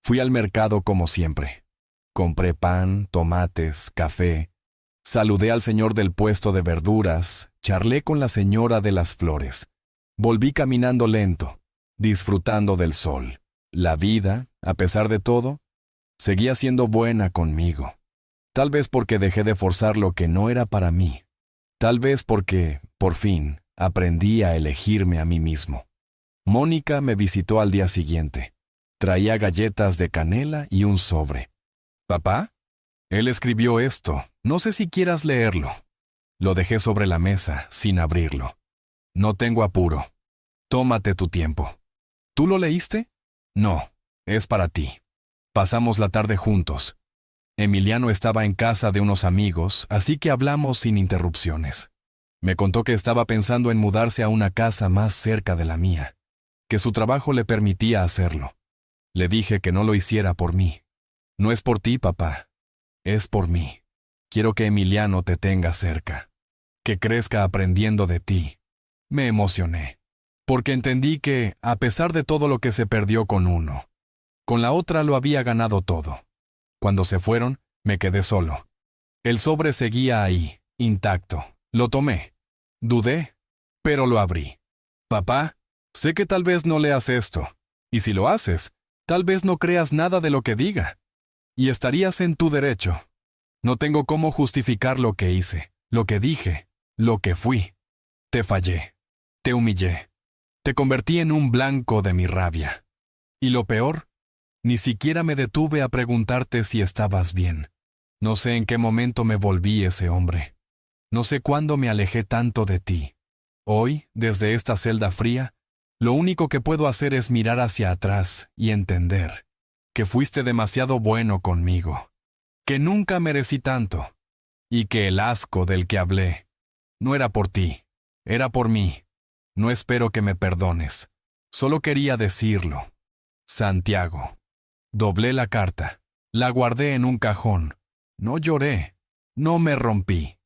fui al mercado como siempre. Compré pan, tomates, café. Saludé al señor del puesto de verduras, charlé con la señora de las flores. Volví caminando lento, disfrutando del sol. La vida, a pesar de todo, seguía siendo buena conmigo. Tal vez porque dejé de forzar lo que no era para mí. Tal vez porque, por fin, aprendí a elegirme a mí mismo. Mónica me visitó al día siguiente. Traía galletas de canela y un sobre. ¿Papá? Él escribió esto. No sé si quieras leerlo. Lo dejé sobre la mesa, sin abrirlo. No tengo apuro. Tómate tu tiempo. ¿Tú lo leíste? No, es para ti. Pasamos la tarde juntos. Emiliano estaba en casa de unos amigos, así que hablamos sin interrupciones. Me contó que estaba pensando en mudarse a una casa más cerca de la mía, que su trabajo le permitía hacerlo. Le dije que no lo hiciera por mí. No es por ti, papá. Es por mí. Quiero que Emiliano te tenga cerca, que crezca aprendiendo de ti. Me emocioné, porque entendí que, a pesar de todo lo que se perdió con uno, con la otra lo había ganado todo. Cuando se fueron, me quedé solo. El sobre seguía ahí, intacto. Lo tomé. Dudé, pero lo abrí. Papá, sé que tal vez no leas esto, y si lo haces, tal vez no creas nada de lo que diga. Y estarías en tu derecho. No tengo cómo justificar lo que hice, lo que dije, lo que fui. Te fallé. Te humillé. Te convertí en un blanco de mi rabia. Y lo peor, ni siquiera me detuve a preguntarte si estabas bien. No sé en qué momento me volví ese hombre. No sé cuándo me alejé tanto de ti. Hoy, desde esta celda fría, lo único que puedo hacer es mirar hacia atrás y entender que fuiste demasiado bueno conmigo, que nunca merecí tanto, y que el asco del que hablé no era por ti, era por mí. No espero que me perdones. Solo quería decirlo. Santiago. Doblé la carta. La guardé en un cajón. No lloré. No me rompí.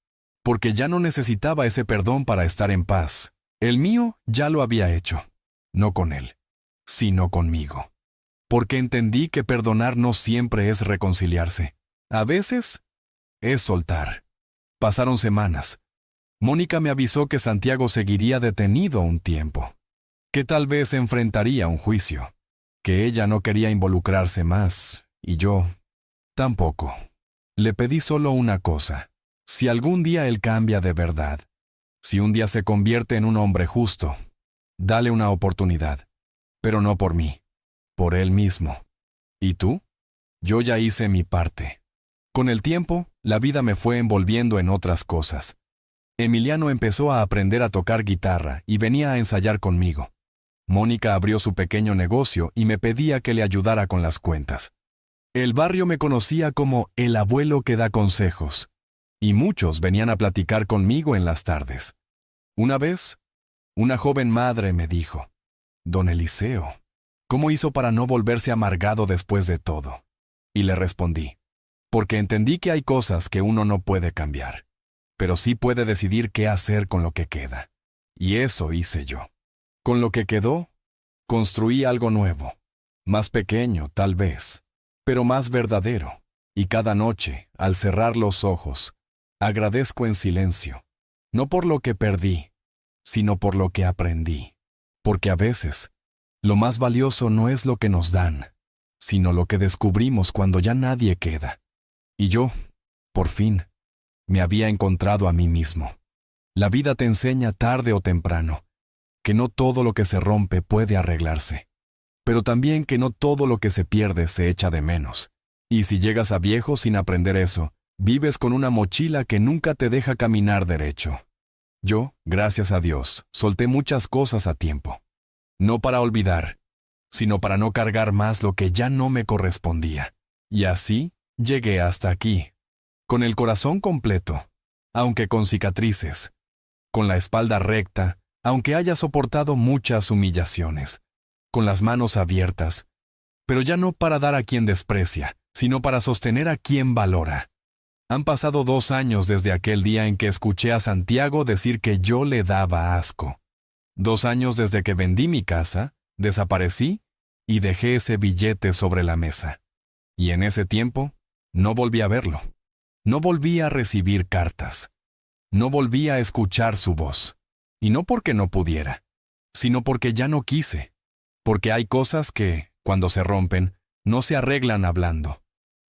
Porque ya no necesitaba ese perdón para estar en paz. El mío ya lo había hecho. No con él, sino conmigo. Porque entendí que perdonar no siempre es reconciliarse. A veces es soltar. Pasaron semanas. Mónica me avisó que Santiago seguiría detenido un tiempo, que tal vez enfrentaría un juicio, que ella no quería involucrarse más, y yo tampoco. Le pedí solo una cosa: si algún día él cambia de verdad, si un día se convierte en un hombre justo, dale una oportunidad, pero no por mí, por él mismo. ¿Y tú? Yo ya hice mi parte. Con el tiempo, la vida me fue envolviendo en otras cosas. Emiliano empezó a aprender a tocar guitarra y venía a ensayar conmigo. Mónica abrió su pequeño negocio y me pedía que le ayudara con las cuentas. El barrio me conocía como el abuelo que da consejos, y muchos venían a platicar conmigo en las tardes. Una vez, una joven madre me dijo: «Don Eliseo, ¿cómo hizo para no volverse amargado después de todo?». Y le respondí: «Porque entendí que hay cosas que uno no puede cambiar, pero sí puede decidir qué hacer con lo que queda. Y eso hice yo. Con lo que quedó, construí algo nuevo, más pequeño tal vez, pero más verdadero. Y cada noche, al cerrar los ojos, agradezco en silencio, no por lo que perdí, sino por lo que aprendí. Porque a veces, lo más valioso no es lo que nos dan, sino lo que descubrimos cuando ya nadie queda. Y yo, por fin, me había encontrado a mí mismo. La vida te enseña tarde o temprano que no todo lo que se rompe puede arreglarse, pero también que no todo lo que se pierde se echa de menos. Y si llegas a viejo sin aprender eso, vives con una mochila que nunca te deja caminar derecho. Yo, gracias a Dios, solté muchas cosas a tiempo. No para olvidar, sino para no cargar más lo que ya no me correspondía. Y así llegué hasta aquí, con el corazón completo, aunque con cicatrices, con la espalda recta, aunque haya soportado muchas humillaciones, con las manos abiertas, pero ya no para dar a quien desprecia, sino para sostener a quien valora. Han pasado 2 años desde aquel día en que escuché a Santiago decir que yo le daba asco. 2 años desde que vendí mi casa, desaparecí y dejé ese billete sobre la mesa. Y en ese tiempo, no volví a verlo. No volví a recibir cartas. No volví a escuchar su voz. Y no porque no pudiera, sino porque ya no quise. Porque hay cosas que, cuando se rompen, no se arreglan hablando.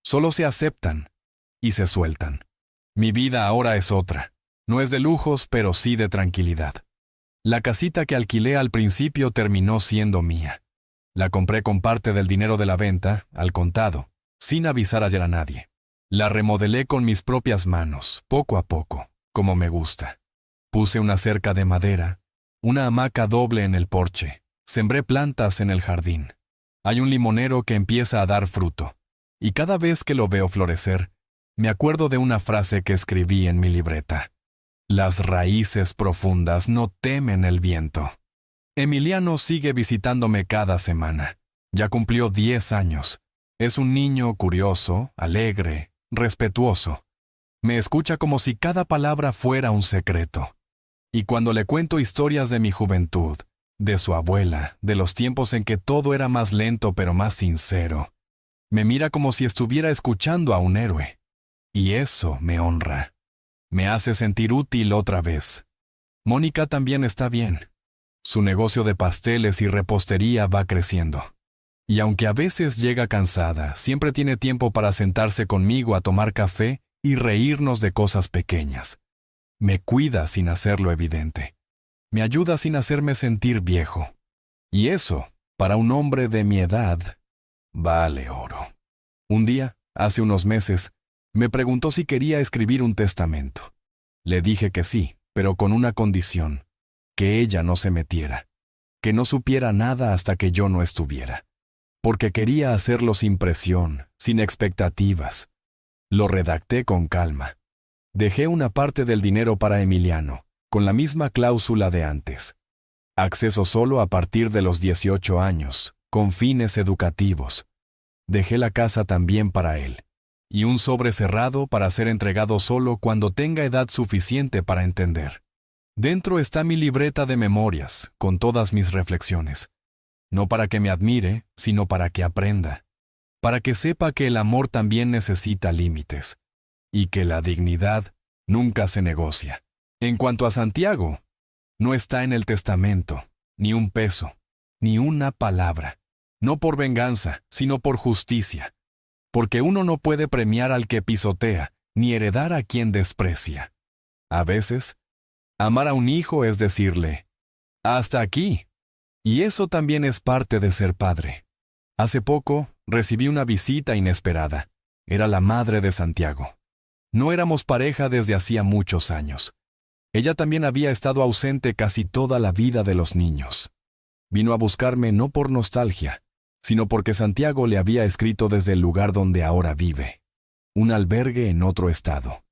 Solo se aceptan y se sueltan. Mi vida ahora es otra. No es de lujos, pero sí de tranquilidad. La casita que alquilé al principio terminó siendo mía. La compré con parte del dinero de la venta, al contado, sin avisar ayer a nadie. La remodelé con mis propias manos, poco a poco, como me gusta. Puse una cerca de madera, una hamaca doble en el porche, sembré plantas en el jardín. Hay un limonero que empieza a dar fruto, y cada vez que lo veo florecer, me acuerdo de una frase que escribí en mi libreta. Las raíces profundas no temen el viento. Emiliano sigue visitándome cada semana. Ya cumplió 10 años. Es un niño curioso, alegre, respetuoso. Me escucha como si cada palabra fuera un secreto. Y cuando le cuento historias de mi juventud, de su abuela, de los tiempos en que todo era más lento pero más sincero, me mira como si estuviera escuchando a un héroe. Y eso me honra. Me hace sentir útil otra vez. Mónica también está bien. Su negocio de pasteles y repostería va creciendo. Y aunque a veces llega cansada, siempre tiene tiempo para sentarse conmigo a tomar café y reírnos de cosas pequeñas. Me cuida sin hacerlo evidente. Me ayuda sin hacerme sentir viejo. Y eso, para un hombre de mi edad, vale oro. Un día, hace unos meses, me preguntó si quería escribir un testamento. Le dije que sí, pero con una condición: que ella no se metiera, que no supiera nada hasta que yo no estuviera, porque quería hacerlo sin presión, sin expectativas. Lo redacté con calma. Dejé una parte del dinero para Emiliano, con la misma cláusula de antes. Acceso solo a partir de los 18 años, con fines educativos. Dejé la casa también para él, y un sobre cerrado para ser entregado solo cuando tenga edad suficiente para entender. Dentro está mi libreta de memorias, con todas mis reflexiones. No para que me admire, sino para que aprenda. Para que sepa que el amor también necesita límites. Y que la dignidad nunca se negocia. En cuanto a Santiago, no está en el testamento, ni un peso, ni una palabra. No por venganza, sino por justicia. Porque uno no puede premiar al que pisotea, ni heredar a quien desprecia. A veces, amar a un hijo es decirle: hasta aquí. Y eso también es parte de ser padre. Hace poco recibí una visita inesperada. Era la madre de Santiago. No éramos pareja desde hacía muchos años. Ella también había estado ausente casi toda la vida de los niños. Vino a buscarme no por nostalgia, sino porque Santiago le había escrito desde el lugar donde ahora vive, un albergue en otro estado.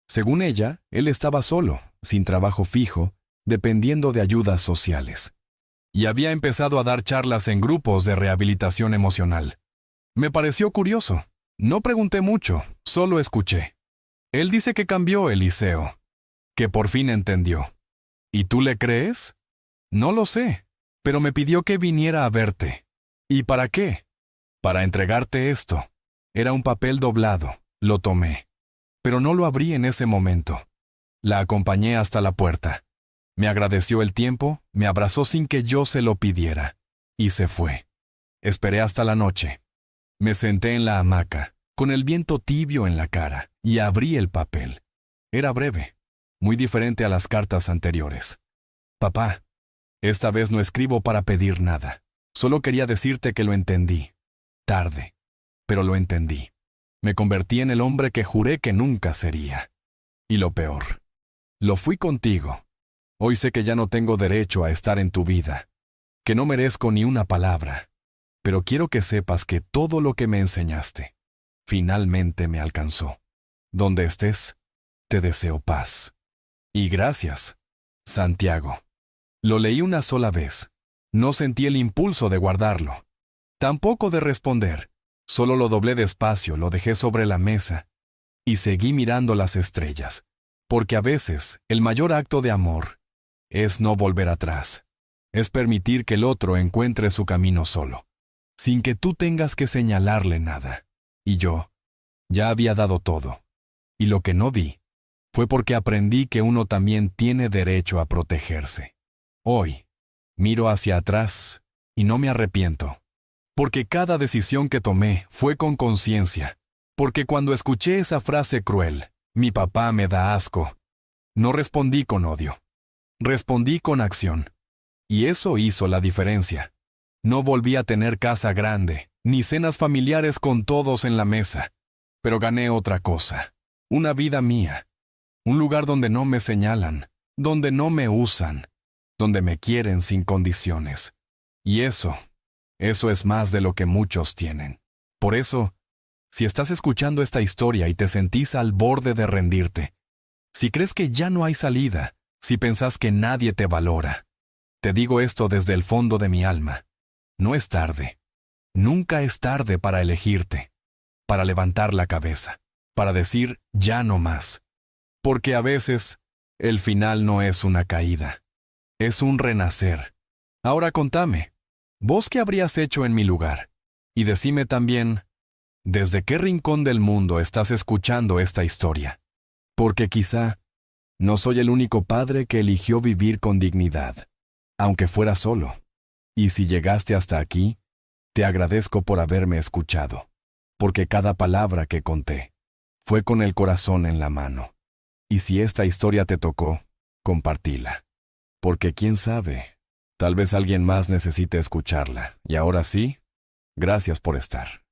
Según ella, él estaba solo, sin trabajo fijo, dependiendo de ayudas sociales. Y había empezado a dar charlas en grupos de rehabilitación emocional. Me pareció curioso. No pregunté mucho, solo escuché. Él dice que cambió, Eliseo, que por fin entendió. ¿Y tú le crees? No lo sé, pero me pidió que viniera a verte. ¿Y para qué? Para entregarte esto. Era un papel doblado, lo tomé. Pero no lo abrí en ese momento. La acompañé hasta la puerta. Me agradeció el tiempo, me abrazó sin que yo se lo pidiera, y se fue. Esperé hasta la noche. Me senté en la hamaca, con el viento tibio en la cara, y abrí el papel. Era breve, muy diferente a las cartas anteriores. Papá, esta vez no escribo para pedir nada. Solo quería decirte que lo entendí. Tarde, pero lo entendí. Me convertí en el hombre que juré que nunca sería. Y lo peor, lo fui contigo. Hoy sé que ya no tengo derecho a estar en tu vida, que no merezco ni una palabra, pero quiero que sepas que todo lo que me enseñaste finalmente me alcanzó. Donde estés, te deseo paz. Y gracias, Santiago. Lo leí una sola vez. No sentí el impulso de guardarlo. Tampoco de responder. Solo lo doblé despacio, lo dejé sobre la mesa y seguí mirando las estrellas. Porque a veces el mayor acto de amor es no volver atrás. Es permitir que el otro encuentre su camino solo, sin que tú tengas que señalarle nada. Y yo ya había dado todo. Y lo que no di fue porque aprendí que uno también tiene derecho a protegerse. Hoy, miro hacia atrás y no me arrepiento. Porque cada decisión que tomé fue con conciencia. Porque cuando escuché esa frase cruel, mi papá me da asco, no respondí con odio. Respondí con acción. Y eso hizo la diferencia. No volví a tener casa grande, ni cenas familiares con todos en la mesa. Pero gané otra cosa. Una vida mía. Un lugar donde no me señalan, donde no me usan, donde me quieren sin condiciones. Y eso es más de lo que muchos tienen. Por eso, si estás escuchando esta historia y te sentís al borde de rendirte, si crees que ya no hay salida, si pensás que nadie te valora, te digo esto desde el fondo de mi alma. No es tarde. Nunca es tarde para elegirte, para levantar la cabeza, para decir ya no más. Porque a veces, el final no es una caída, es un renacer. Ahora contame, ¿vos qué habrías hecho en mi lugar? Y decime también, ¿desde qué rincón del mundo estás escuchando esta historia? Porque quizá no soy el único padre que eligió vivir con dignidad, aunque fuera solo. Y si llegaste hasta aquí, te agradezco por haberme escuchado, porque cada palabra que conté fue con el corazón en la mano. Y si esta historia te tocó, compartíla. Porque quién sabe, tal vez alguien más necesite escucharla. Y ahora sí, gracias por estar.